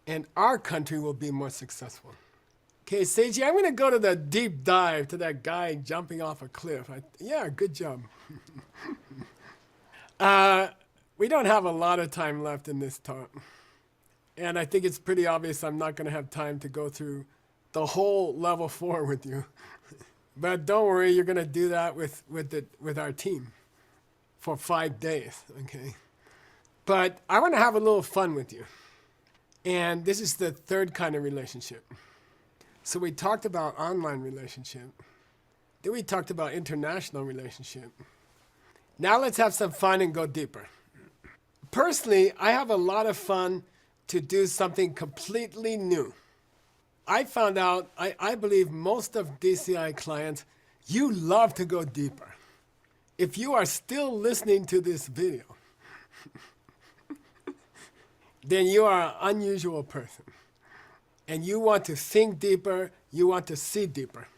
and our country will be more successful. Okay, Seiji, I'm gonna go to the deep dive to that guy jumping off a cliff. Yeah, good job. We don't have a lot of time left in this talk. And I think it's pretty obvious I'm not gonna have time to go through the whole level 4 with you. But don't worry, you're gonna do that with our team for 5 days, okay? But I wanna have a little fun with you. And this is the third kind of relationship. So we talked about online relationship. Then we talked about international relationship. Now let's have some fun and go deeper. Personally, I have a lot of fun to do something completely new. I found out, I believe most of DCI clients, you love to go deeper. If you are still listening to this video, then you are an unusual person. And you want to think deeper, you want to see deeper.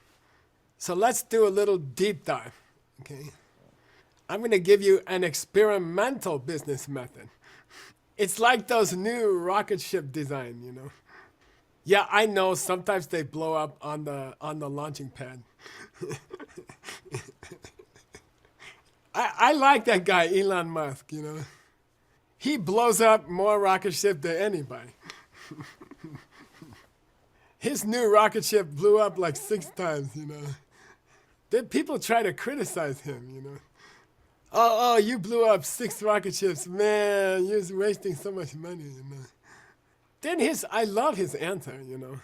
So let's do a little deep dive, okay? I'm gonna give you an experimental business method. It's like those new rocket ship design, you know? Yeah, I know sometimes they blow up on the launching pad. I like that guy, Elon Musk, you know? He blows up more rocket ship than anybody. His new rocket ship blew up like 6 times, you know? Then people try to criticize him, you know? Oh, you blew up 6 rocket ships, man, you're wasting so much money, you know? Then I love his answer, you know?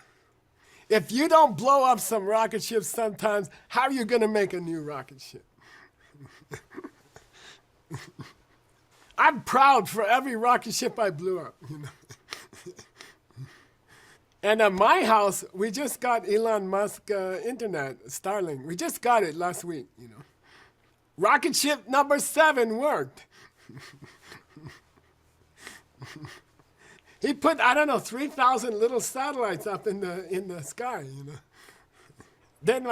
If you don't blow up some rocket ships sometimes, how are you gonna make a new rocket ship? I'm proud for every rocket ship I blew up, you know? And at my house, we just got Elon Musk internet, Starlink. We just got it last week, you know. Rocket ship number 7 worked. He put, I don't know, 3,000 little satellites up in the sky, you know. Then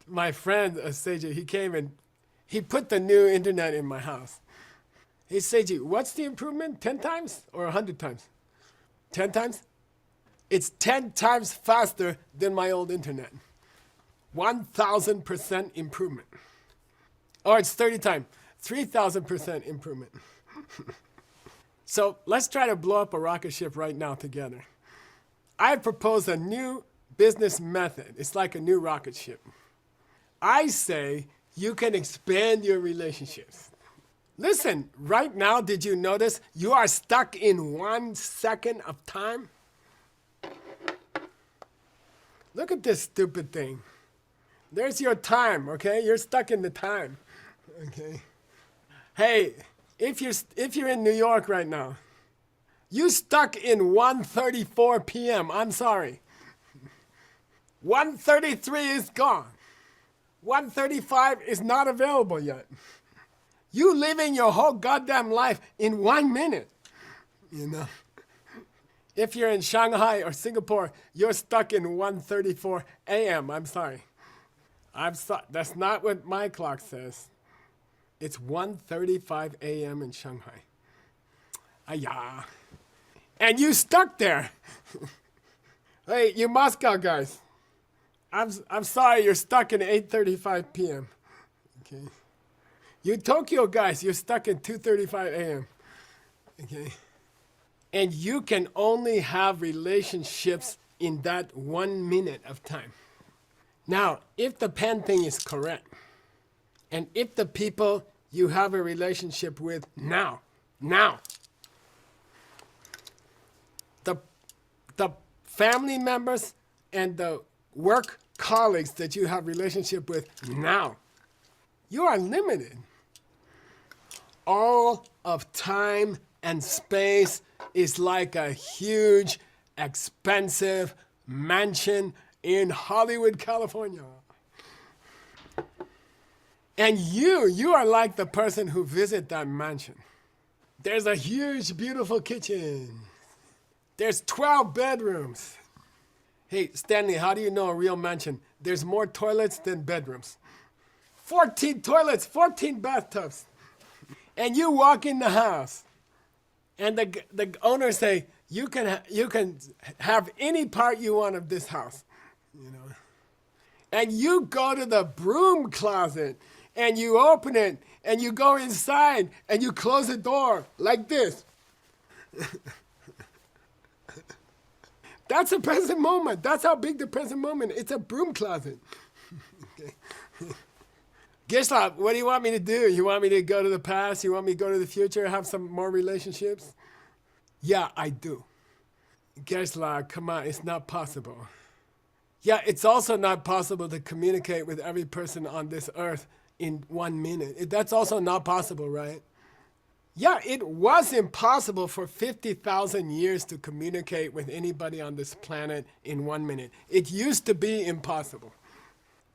my friend, Seiji, he came and he put the new internet in my house. He said, Seiji, what's the improvement? 10 times or 100 times? 10 times? It's 10 times faster than my old internet. 1,000% improvement. Or it's 30 times, 3,000% improvement. So let's try to blow up a rocket ship right now together. I propose a new business method. It's like a new rocket ship. I say you can expand your relationships. Listen, right now, did you notice you are stuck in 1 second of time? Look at this stupid thing. There's your time, okay? You're stuck in the time, okay? Hey, if you're in New York right now, you stuck in 1:34 p.m. I'm sorry. 133 is gone. 135 is not available yet. You living your whole goddamn life in 1 minute, you know. If you're in Shanghai or Singapore, you're stuck in 1:34 a.m. I'm sorry. That's not what my clock says. It's 1:35 a.m. in Shanghai. Ayah. And you stuck there. Hey, you Moscow guys. I'm sorry you're stuck in 8:35 p.m. Okay. You Tokyo guys, you're stuck in 2:35 a.m. Okay. And you can only have relationships in that 1 minute of time. Now, if the pen thing is correct, and if the people you have a relationship with now, the family members and the work colleagues that you have relationship with now, you are limited. All of time and space is like a huge, expensive mansion in Hollywood, California. And you are like the person who visit that mansion. There's a huge, beautiful kitchen. There's 12 bedrooms. Hey, Stanley, how do you know a real mansion? There's more toilets than bedrooms. 14 toilets, 14 bathtubs. And you walk in the house, and the owner say, you can have any part you want of this house, you know. And you go to the broom closet, and you open it, and you go inside, and you close the door like this. That's a present moment. That's how big the present moment is. It's a broom closet. Okay. Gisela, what do you want me to do? You want me to go to the past? You want me to go to the future, have some more relationships? Yeah, I do. Gisela, come on, it's not possible. Yeah, it's also not possible to communicate with every person on this earth in 1 minute. That's also not possible, right? Yeah, it was impossible for 50,000 years to communicate with anybody on this planet in 1 minute. It used to be impossible.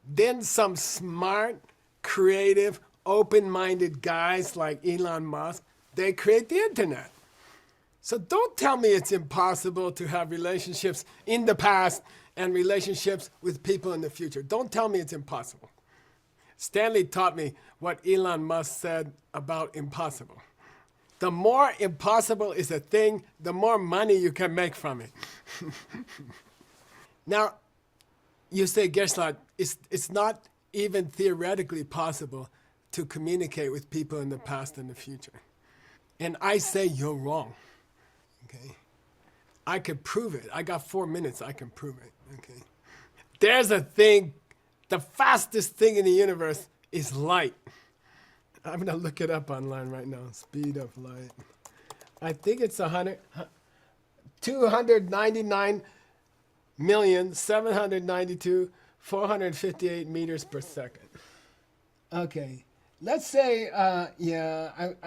Then some smart, creative, open-minded guys like Elon Musk, they create the internet. So don't tell me it's impossible to have relationships in the past and relationships with people in the future. Don't tell me it's impossible. Stanley taught me what Elon Musk said about impossible. The more impossible is a thing, the more money you can make from it. Now, you say, Gershlat, it's not even theoretically possible to communicate with people in the past and the future. And I say you're wrong. Okay? I could prove it. I got 4 minutes, I can prove it. Okay? There's a thing, the fastest thing in the universe is light. I'm going to look it up online right now. Speed of light. I think it's 299,792,458 meters per second. Okay. Let's say, I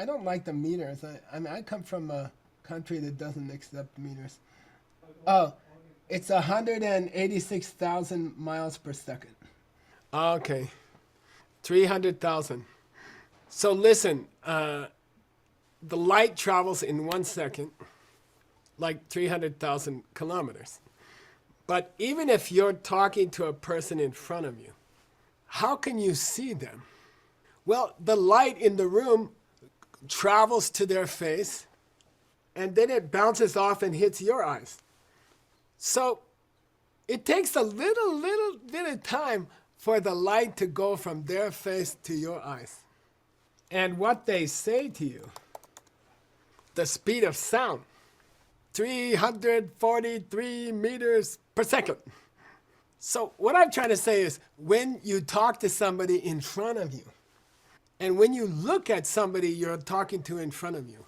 don't like the meters. I come from a country that doesn't accept meters. Oh, it's 186,000 miles per second. Okay. 300,000. So listen, the light travels in 1 second, like 300,000 kilometers. But even if you're talking to a person in front of you, how can you see them? Well, the light in the room travels to their face, and then it bounces off and hits your eyes. So it takes a little bit of time for the light to go from their face to your eyes. And what they say to you, the speed of sound, 343 meters per second. So what I'm trying to say is, when you talk to somebody in front of you, and when you look at somebody you're talking to in front of you,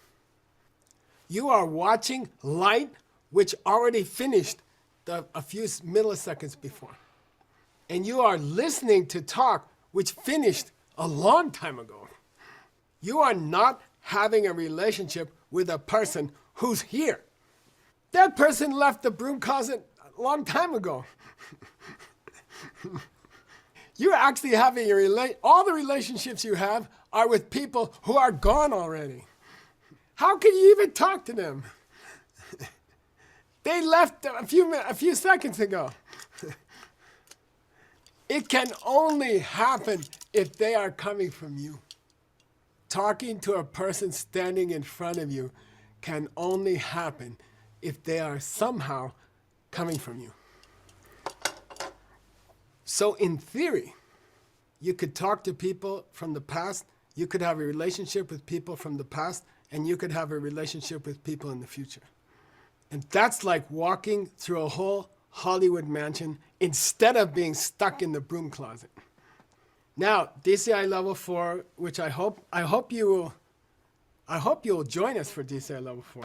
you are watching light which already finished a few milliseconds before. And you are listening to talk which finished a long time ago. You are not having a relationship with a person who's here. That person left the broom closet a long time ago. You're actually having all the relationships you have are with people who are gone already. How can you even talk to them? They left a few seconds ago. It can only happen if they are coming from you. Talking to a person standing in front of you can only happen if they are somehow coming from you. So in theory, you could talk to people from the past, you could have a relationship with people from the past, and you could have a relationship with people in the future. And that's like walking through a whole Hollywood mansion instead of being stuck in the broom closet. Now, DCI level 4, which I hope you will join us for DCI level 4.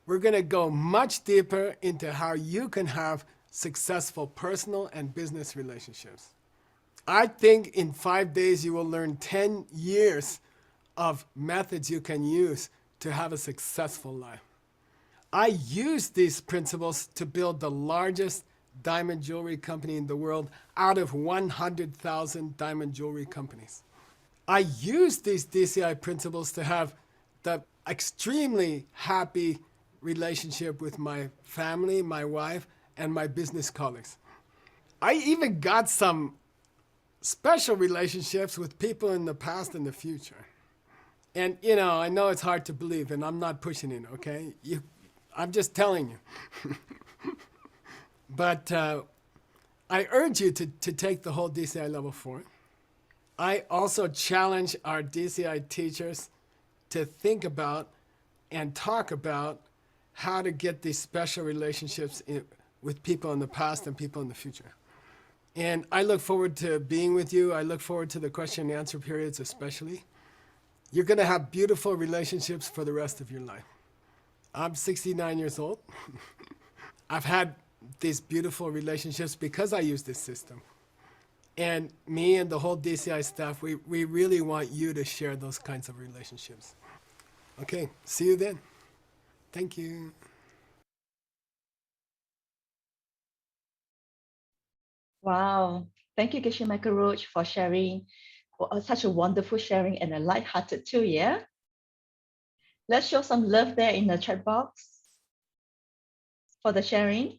We're going to go much deeper into how you can have successful personal and business relationships. I think in 5 days you will learn 10 years of methods you can use to have a successful life. I used these principles to build the largest diamond jewelry company in the world out of 100,000 diamond jewelry companies. I used these DCI principles to have the extremely happy relationship with my family, my wife, and my business colleagues. I even got some special relationships with people in the past and the future. And I know it's hard to believe, and I'm not pushing it, okay? I'm just telling you. But I urge you to take the whole DCI level 4. I also challenge our DCI teachers to think about and talk about how to get these special relationships with people in the past and people in the future. And I look forward to being with you. I look forward to the question and answer periods especially. You're going to have beautiful relationships for the rest of your life. I'm 69 years old. I've had these beautiful relationships because I use this system. And me and the whole DCI staff, we really want you to share those kinds of relationships. Okay, see you then. Thank you. Wow. Thank you, Geshe Michael Roach, for sharing, such a wonderful sharing and a light-hearted too, yeah? Let's show some love there in the chat box for the sharing.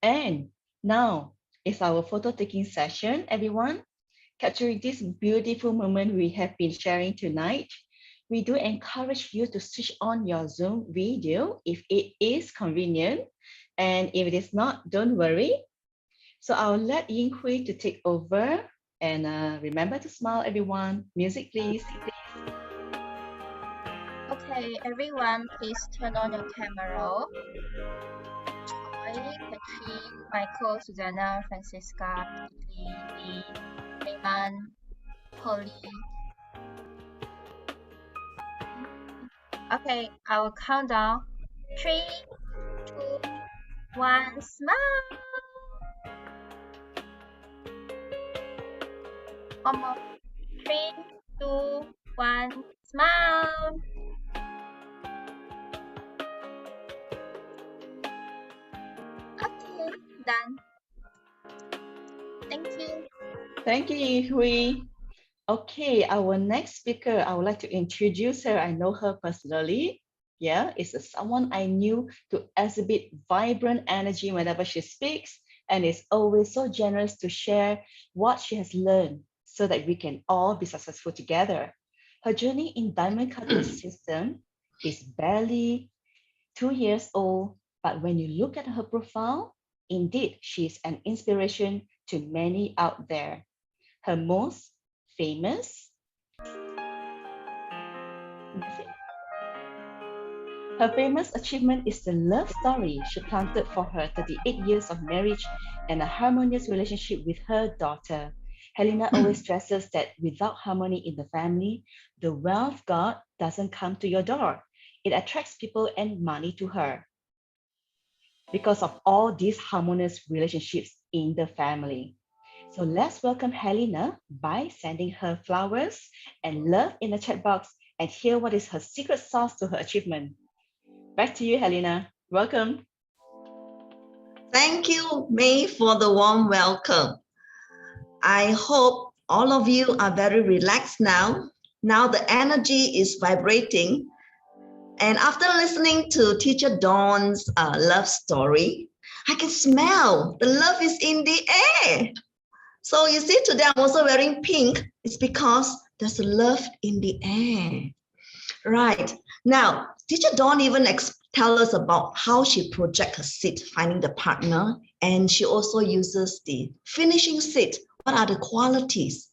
And now is our photo taking session, everyone. Capturing this beautiful moment we have been sharing tonight. We do encourage you to switch on your Zoom video if it is convenient. And if it is not, don't worry. So I'll let Ying Hui to take over. And remember to smile, everyone. Music, please. Okay, everyone, please turn on your camera. Choi, Patrick, Michael, Susanna, Francisca, Lee, Raymond, Polly. Okay, I will count down. 3, 2, 1, smile. One more. 3, 2, 1, smile. Okay, done. Thank you. Thank you, Ying Hui. Okay, our next speaker, I would like to introduce her. I know her personally. Yeah, it's someone I knew to exhibit vibrant energy whenever she speaks, and is always so generous to share what she has learned so that we can all be successful together. Her journey in diamond cutting system is barely 2 years old, but when you look at her profile, indeed, she's an inspiration to many out there. Her most famous. Her famous achievement is the love story she planted for her 38 years of marriage and a harmonious relationship with her daughter. Helena always stresses that without harmony in the family, the wealth god doesn't come to your door. It attracts people and money to her because of all these harmonious relationships in the family. So let's welcome Helena by sending her flowers and love in the chat box and hear what is her secret sauce to her achievement. Back to you, Helena. Welcome. Thank you, May, for the warm welcome. I hope all of you are very relaxed now. Now the energy is vibrating. And after listening to Teacher Dawn's love story, I can smell the love is in the air. So you see, today I'm also wearing pink. It's because there's love in the air. Right. Now, Teacher Dawn even tell us about how she projects her seed, finding the partner, and she also uses the finishing seed. What are the qualities?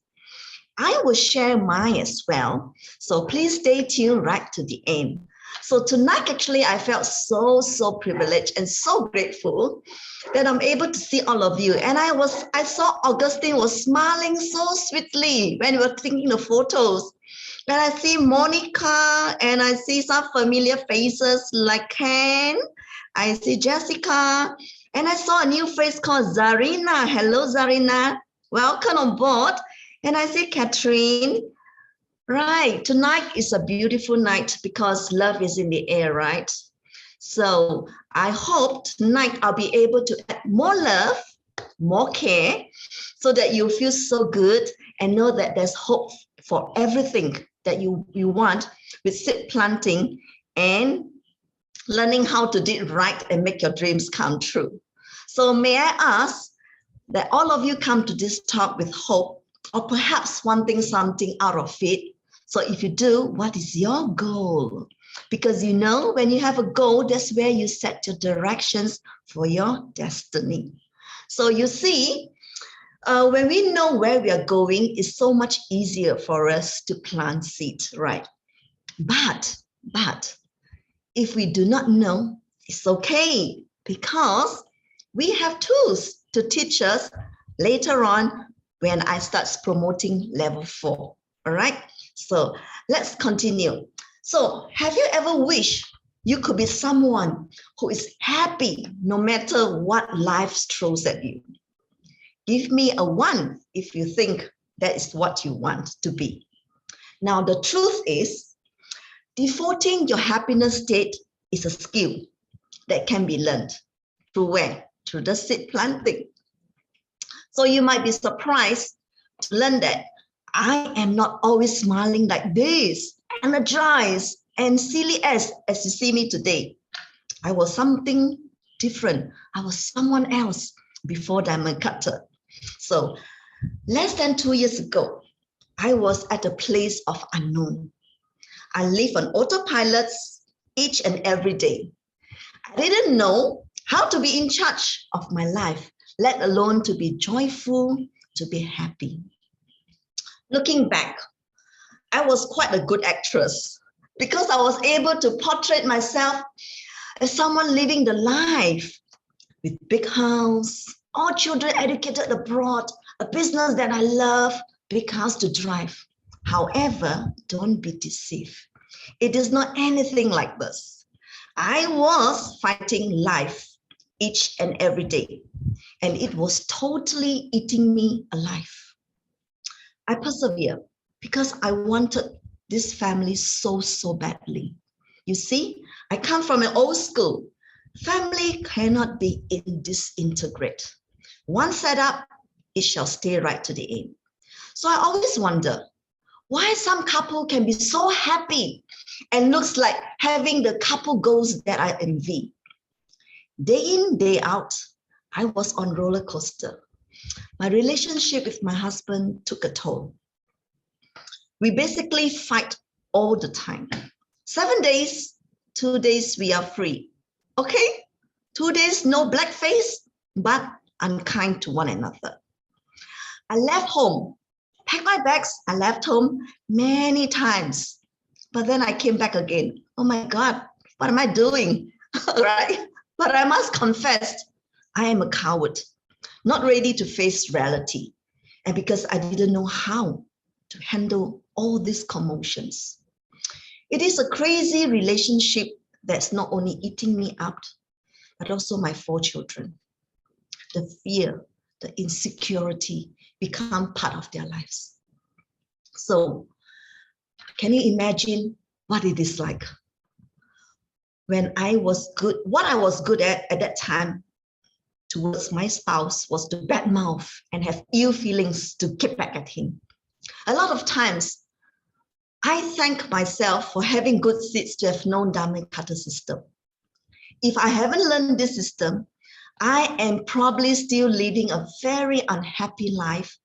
I will share mine as well. So please stay tuned right to the end. So tonight, actually, I felt so privileged and so grateful that I'm able to see all of you. And I saw Augustine was smiling so sweetly when we were taking the photos. And I see Monica, and I see some familiar faces like Ken. I see Jessica, and I saw a new face called Zarina. Hello, Zarina. Welcome on board. And I see Catherine. Right, tonight is a beautiful night because love is in the air, right? So I hope tonight I'll be able to add more love, more care, so that you feel so good and know that there's hope for everything that you want with seed planting and learning how to do it right and make your dreams come true. So may I ask that all of you come to this talk with hope, or perhaps wanting something out of it. So if you do, what is your goal? Because you know, when you have a goal, that's where you set your directions for your destiny. So you see, when we know where we are going, it's so much easier for us to plant seeds, right? But if we do not know, it's okay, because we have tools to teach us later on when I start promoting level 4. All right, so let's continue. So have you ever wished you could be someone who is happy no matter what life throws at you? Give me a 1 if you think that is what you want to be. Now, the truth is, devoting your happiness state is a skill that can be learned. Through where? Through the seed planting. So you might be surprised to learn that I am not always smiling like this, energized and silly as you see me today. I was something different. I was someone else before Diamond Cutter. So less than 2 years ago, I was at a place of unknown. I live on autopilot each and every day. I didn't know how to be in charge of my life, let alone to be joyful, to be happy. Looking back, I was quite a good actress because I was able to portray myself as someone living the life with big house, all children educated abroad, a business that I love, big house to drive. However, don't be deceived. It is not anything like this. I was fighting life each and every day, and it was totally eating me alive. I persevered because I wanted this family so badly. You see, I come from an old school. Family cannot be disintegrate. Once set up, it shall stay right to the end. So I always wonder why some couple can be so happy and looks like having the couple goals that I envy. Day in, day out, I was on roller coaster. My relationship with my husband took a toll. We basically fight all the time. 7 days, 2 days we are free. Okay, 2 days, no black face, but unkind to one another. I left home, packed my bags, I left home many times. But then I came back again. Oh my God, what am I doing? Right? But I must confess, I am a coward, not ready to face reality. And because I didn't know how to handle all these commotions. It is a crazy relationship that's not only eating me up, but also my 4 children. The fear, the insecurity become part of their lives. So can you imagine what it is like? When I was good, what I was good at that time, towards my spouse was to badmouth and have ill feelings to get back at him. A lot of times, I thank myself for having good seeds to have known Diamond Cutter system. If I haven't learned this system, I am probably still leading a very unhappy life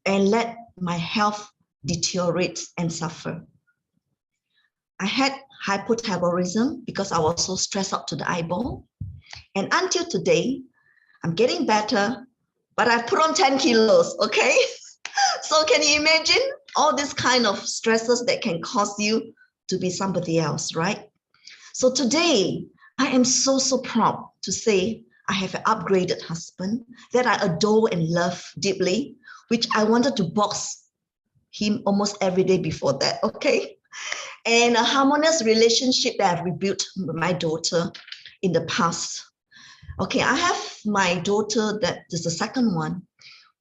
and let my health deteriorate and suffer. I had hypothyroidism because I was so stressed out to the eyeball. And until today, I'm getting better, but I've put on 10 kilos, okay? So can you imagine all these kind of stresses that can cause you to be somebody else, right? So today, I am so proud to say I have an upgraded husband that I adore and love deeply, which I wanted to box him almost every day before that, okay? And a harmonious relationship that I've rebuilt with my daughter in the past. Okay, I have my daughter that is the second one.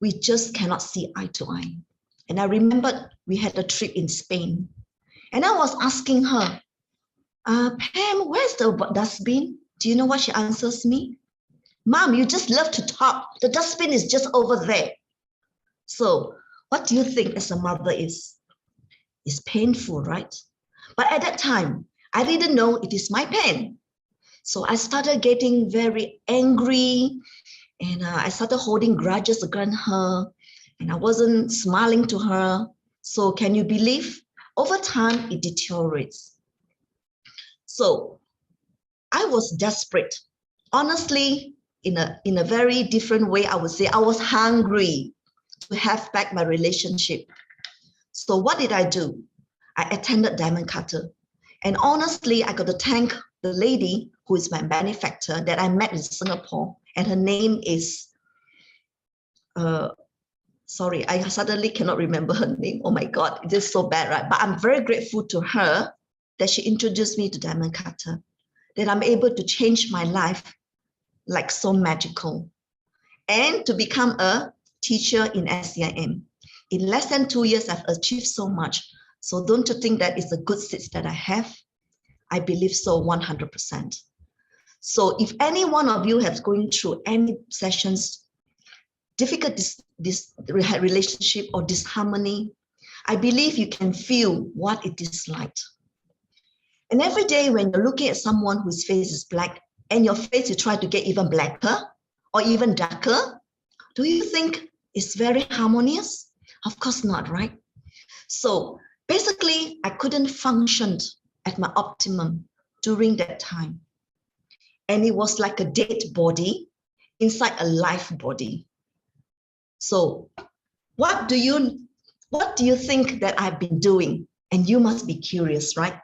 We just cannot see eye to eye. And I remembered we had a trip in Spain. And I was asking her, Pam, where's the dustbin? Do you know what she answers me? Mom, you just love to talk. The dustbin is just over there. So what do you think as a mother is? It's painful, right? But at that time, I didn't know it is my pain. So I started getting very angry and I started holding grudges against her and I wasn't smiling to her. So can you believe? Over time, it deteriorates. So I was desperate. Honestly, in a very different way, I would say I was hungry to have back my relationship. So what did I do? I attended Diamond Cutter. And honestly, I got to thank the lady who is my benefactor that I met in Singapore. And her name is, sorry, I suddenly cannot remember her name. Oh my God, it is so bad, right? But I'm very grateful to her that she introduced me to Diamond Cutter, that I'm able to change my life like so magical. And to become a teacher in SCIM. In less than 2 years, I've achieved so much. So don't you think that is a good seed that I have? I believe so 100%. So if any one of you has going through any sessions, difficult this relationship or disharmony, I believe you can feel what it is like. And every day when you're looking at someone whose face is black and your face you try to get even blacker or even darker, do you think it's very harmonious? Of course not, right? So basically, I couldn't function at my optimum during that time. And it was like a dead body inside a live body. So what do you think that I've been doing? And you must be curious, right?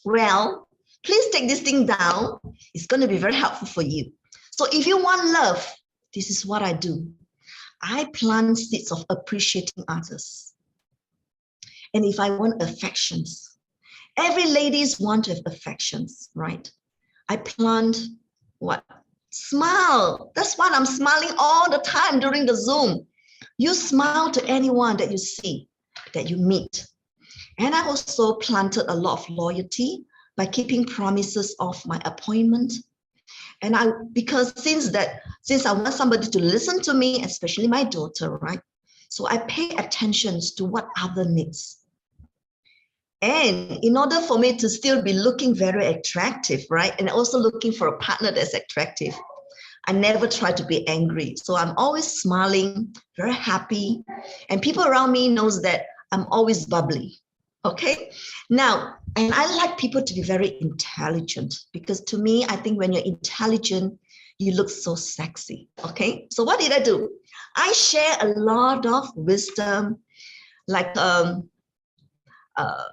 Well, please take this thing down. It's going to be very helpful for you. So if you want love, this is what I do. I plant seeds of appreciating others. And if I want affections, every ladies want to have affections, right? I plant what? Smile. That's why I'm smiling all the time during the Zoom. You smile to anyone that you see, that you meet. And I also planted a lot of loyalty by keeping promises of my appointment. And because since I want somebody to listen to me, especially my daughter, right? So I pay attention to what other needs. And in order for me to still be looking very attractive, right? And also looking for a partner that's attractive, I never try to be angry. So I'm always smiling, very happy. And people around me knows that I'm always bubbly. Okay. Now, and I like people to be very intelligent because to me, I think when you're intelligent, you look so sexy. Okay. So what did I do? I share a lot of wisdom, like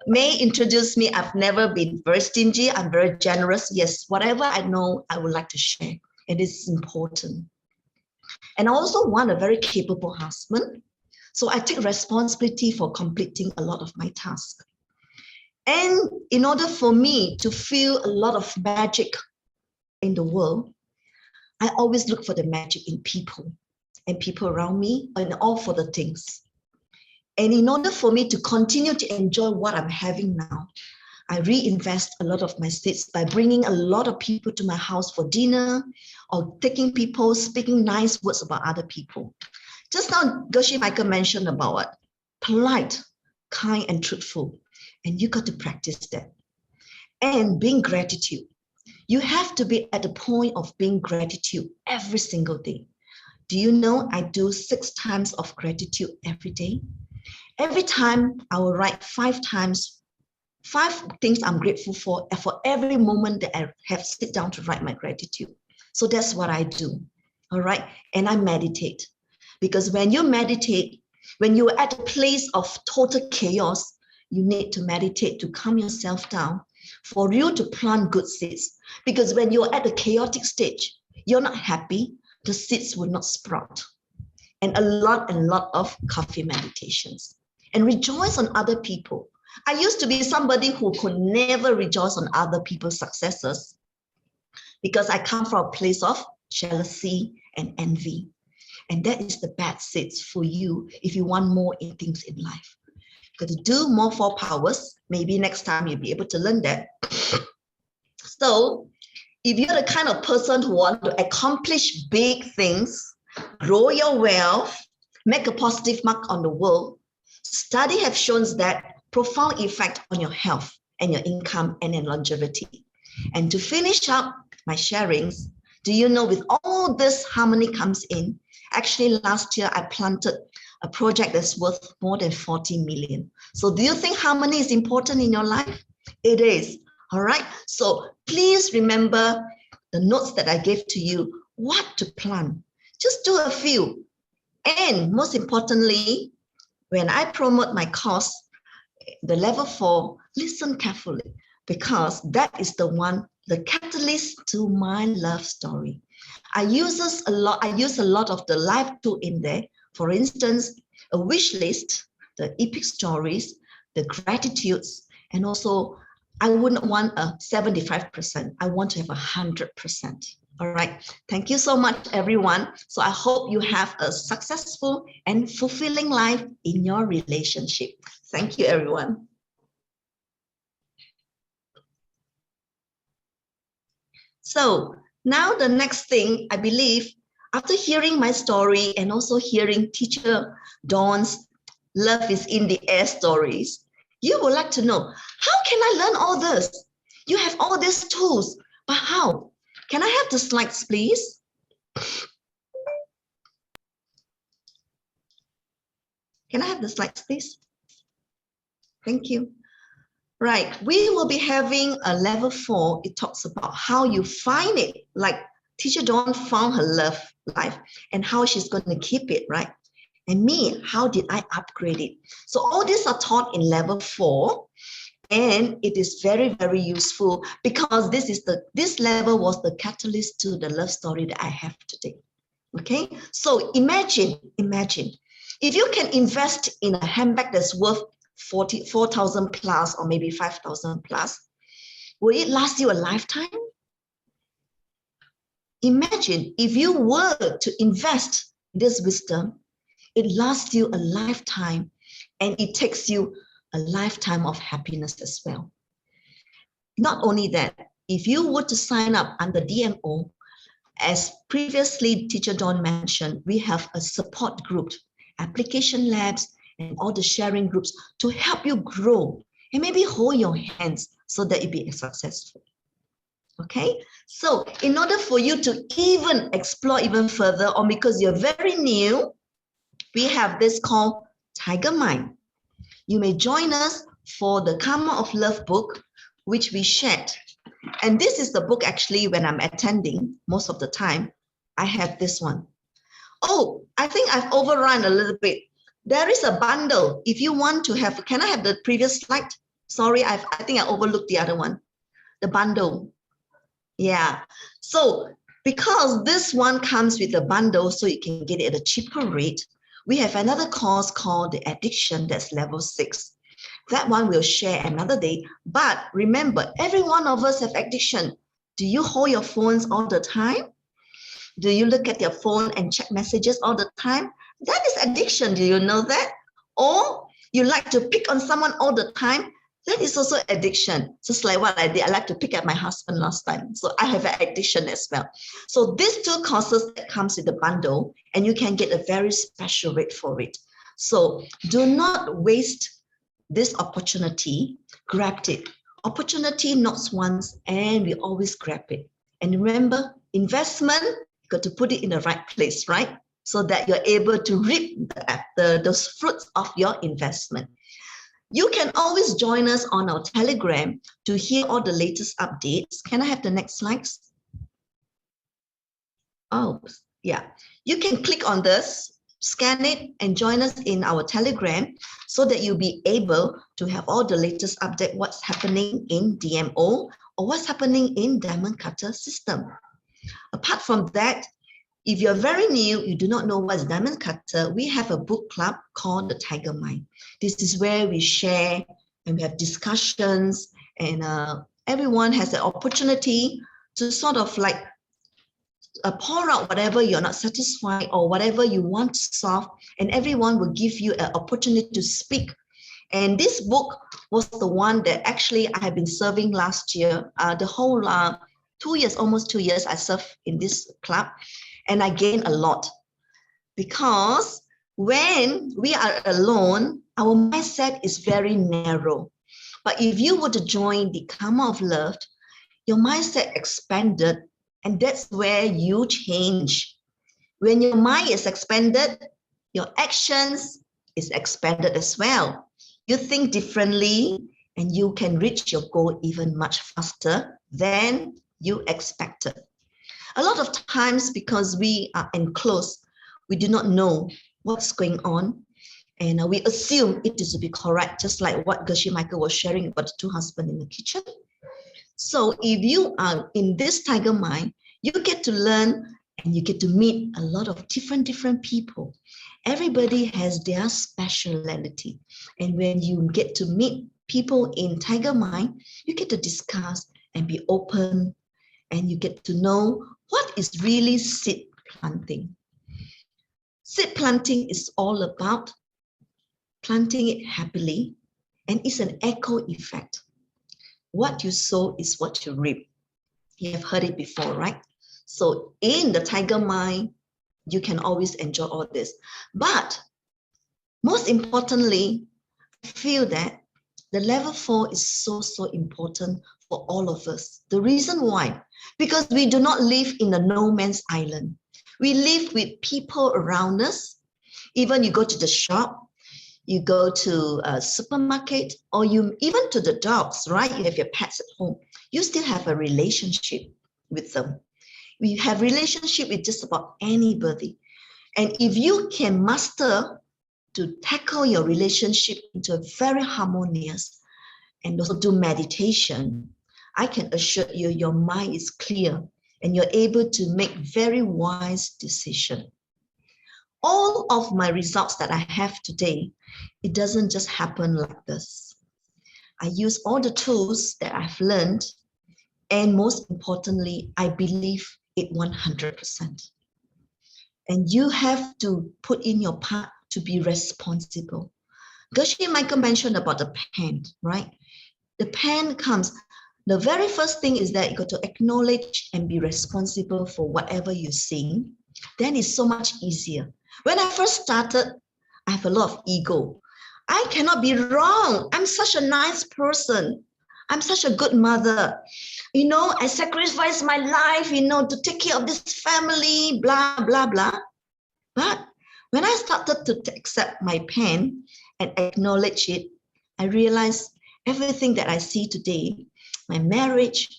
May introduced me. I've never been very stingy. I'm very generous. Yes, whatever I know, I would like to share. And it's important. And I also want a very capable husband. So I take responsibility for completing a lot of my tasks. And in order for me to feel a lot of magic in the world, I always look for the magic in people and people around me and all for the things. And in order for me to continue to enjoy what I'm having now, I reinvest a lot of my seeds by bringing a lot of people to my house for dinner or taking people, speaking nice words about other people. Just now, Gershi Michael mentioned about what? Polite, kind, and truthful. And you got to practice that. And being gratitude. You have to be at the point of being gratitude every single day. Do you know I do 6 times of gratitude every day? Every time I will write 5 times, 5 things I'm grateful for every moment that I have sit down to write my gratitude. So that's what I do. All right. And I meditate. Because when you meditate, when you're at a place of total chaos, you need to meditate to calm yourself down for you to plant good seeds. Because when you're at a chaotic stage, you're not happy, the seeds will not sprout. And a lot of coffee meditations. And rejoice on other people. I used to be somebody who could never rejoice on other people's successes because I come from a place of jealousy and envy. And that is the bad seeds for you if you want more things in life. You've got to do more 4 powers. Maybe next time you'll be able to learn that. So if you're the kind of person who wants to accomplish big things, grow your wealth, make a positive mark on the world, study have shown that profound effect on your health and your income and your longevity. And to finish up my sharings, do you know with all this harmony comes in, actually last year I planted a project that's worth more than 40 million. So do you think harmony is important in your life? It is. All right. So please remember the notes that I gave to you, what to plant. Just do a few. And most importantly, when I promote my course, the level 4, listen carefully, because that is the one, the catalyst to my love story. I use a lot of the life tool in there. For instance, a wish list, the epic stories, the gratitudes, and also I wouldn't want a 75%. I want to have 100%. All right. Thank you so much, everyone. So I hope you have a successful and fulfilling life in your relationship. Thank you, everyone. So now the next thing, I believe, after hearing my story and also hearing Teacher Dawn's Love is in the Air stories, you would like to know, how can I learn all this? You have all these tools, but how? Can I have the slides, please? Can I have the slides, please? Thank you. Right, we will be having a level 4. It talks about how you find it, like Teacher Dawn found her love life and how she's going to keep it, right? And me, how did I upgrade it? So all these are taught in level 4. And it is very, very useful because this level was the catalyst to the love story that I have today. Okay, so imagine if you can invest in a handbag that's worth 4,000 plus or maybe 5,000 plus, will it last you a lifetime? Imagine if you were to invest this wisdom, it lasts you a lifetime and it takes you a lifetime of happiness as well. Not only that, if you were to sign up under DMO, as previously Teacher Dawn mentioned, we have a support group, application labs, and all the sharing groups to help you grow and maybe hold your hands so that you be successful. Okay, so in order for you to even explore even further, or because you're very new, we have this called Tiger Mind. You may join us for the Karma of Love book, which we shared. And this is the book actually when I'm attending most of the time, I have this one. Oh, I think I've overrun a little bit. There is a bundle. If you want to have, can I have the previous slide? Sorry, I think I overlooked the other one. The bundle. Yeah. So because this one comes with a bundle, so you can get it at a cheaper rate, we have another course called the Addiction, that's level 6. That one we'll share another day. But remember, every one of us have addiction. Do you hold your phones all the time? Do you look at your phone and check messages all the time? That is addiction. Do you know that? Or you like to pick on someone all the time? That is also addiction, just like what I did. I like to pick up my husband last time. So I have an addiction as well. So these two courses that comes with the bundle, and you can get a very special rate for it. So do not waste this opportunity. Grab it. Opportunity knocks once, and we always grab it. And remember, investment, you got to put it in the right place, right? So that you're able to reap those fruits of your investment. You can always join us on our Telegram to hear all the latest updates. Can I have the next slides? Oh, yeah. You can click on this, scan it, and join us in our Telegram so that you'll be able to have all the latest update, what's happening in DMO or what's happening in Diamond Cutter system. Apart from that, if you're very new, you do not know what's Diamond Cutter, we have a book club called the Tiger Mind. This is where we share and we have discussions, and everyone has the opportunity to sort of like pour out whatever you're not satisfied or whatever you want to solve, and everyone will give you an opportunity to speak. And this book was the one that actually I have been serving last year. The whole 2 years, almost 2 years, I served in this club. And I gain a lot, because when we are alone, our mindset is very narrow. But if you were to join the Karma of Love, your mindset expanded, and that's where you change. When your mind is expanded, your actions is expanded as well. You think differently, and you can reach your goal even much faster than you expected. A lot of times, because we are enclosed, we do not know what's going on, and we assume it is to be correct, just like what Geshe Michael was sharing about the two husbands in the kitchen. So if you are in this Tiger Mind, you get to learn and you get to meet a lot of different people. Everybody has their speciality. And when you get to meet people in Tiger Mind, you get to discuss and be open, and you get to know what is really seed planting. Seed planting is all about planting it happily, and it's an echo effect. What you sow is what you reap. You have heard it before, right? So in the Tiger Mind, you can always enjoy all this. But most importantly, I feel that the level 4 is so important for all of us. The reason why, because we do not live in a no man's island. We live with people around us. Even you go to the shop, you go to a supermarket, or you even to the dogs, right? You have your pets at home. You still have a relationship with them. We have relationship with just about anybody. And if you can master to tackle your relationship into a very harmonious, and also do meditation, I can assure you your mind is clear and you're able to make very wise decisions. All of my results that I have today, it doesn't just happen like this. I use all the tools that I've learned, and most importantly, I believe it 100%. And you have to put in your part to be responsible. Geshe Michael mentioned about the pen, right? The pen comes. The very first thing is that you got to acknowledge and be responsible for whatever you sing. Then it's so much easier. When I first started, I have a lot of ego. I cannot be wrong. I'm such a nice person. I'm such a good mother. You know, I sacrificed my life, you know, to take care of this family, blah, blah, blah. But when I started to accept my pain and acknowledge it, I realized everything that I see today, my marriage,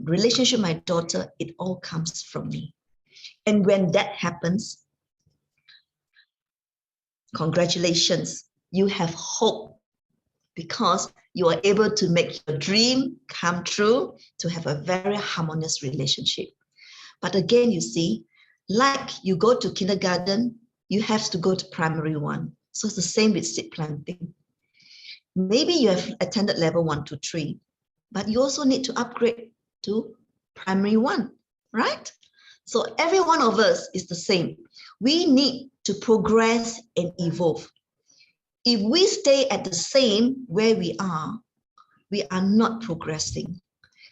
relationship with my daughter, it all comes from me. And when that happens, congratulations, you have hope, because you are able to make your dream come true, to have a very harmonious relationship. But again, you see, like you go to kindergarten, you have to go to primary 1. So it's the same with seed planting. Maybe you have attended level 1 to 3, but you also need to upgrade to primary 1, right? So every one of us is the same. We need to progress and evolve. If we stay at the same where we are, we are not progressing.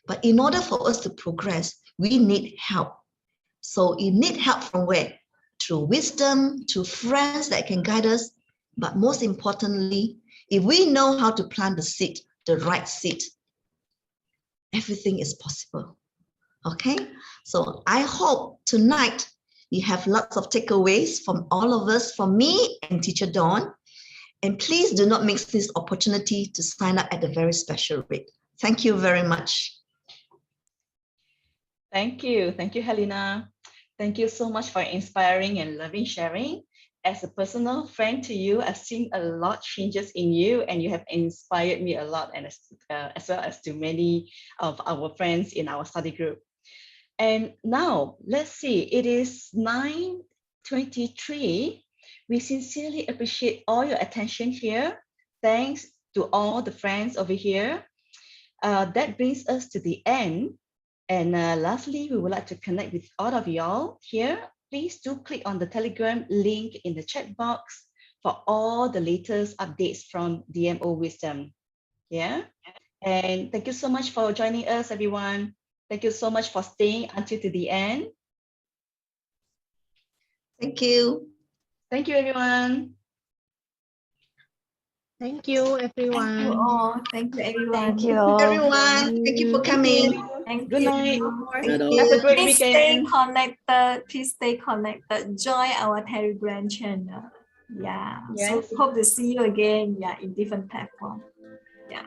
But in order for us to progress, we need help. So you need help from where? Through wisdom, through friends that can guide us. But most importantly, if we know how to plant the seed, the right seed, everything is possible. Okay, so I hope tonight you have lots of takeaways from all of us, from me and Teacher Dawn. And please do not miss this opportunity to sign up at a very special rate. Thank you very much. Thank you. Thank you, Helena. Thank you so much for inspiring and loving sharing. As a personal friend to you, I've seen a lot of changes in you, and you have inspired me a lot, and as well as to many of our friends in our study group. And now, let's see, it is 9:23. We sincerely appreciate all your attention here. Thanks to all the friends over here. That brings us to the end. And lastly, we would like to connect with all of y'all here. Please do click on the Telegram link in the chat box for all the latest updates from DMO Wisdom. Yeah. And thank you so much for joining us, everyone. Thank you so much for staying until to the end. Thank you. Thank you, everyone. Thank you, everyone. Thank you all. Thank you, everyone. Thank you all. Everyone, thank you for coming. Thank Good you. night. Thank Have a you. great Please stay weekend. connected. Please stay connected. Join our Telegram channel. Yeah. So Yes. hope to see you again. Yeah, in different platform. Yeah.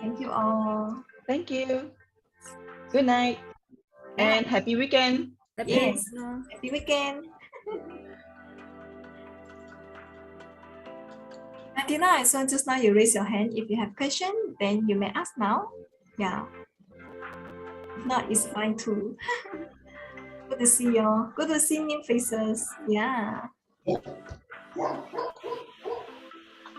Thank you all. Thank you. Good night and happy weekend. Yes. Happy weekend. Martina, I saw just now you raise your hand. If you have question, then you may ask now. Yeah. If not, it's fine too. Good to see you. Good to see new faces. Yeah.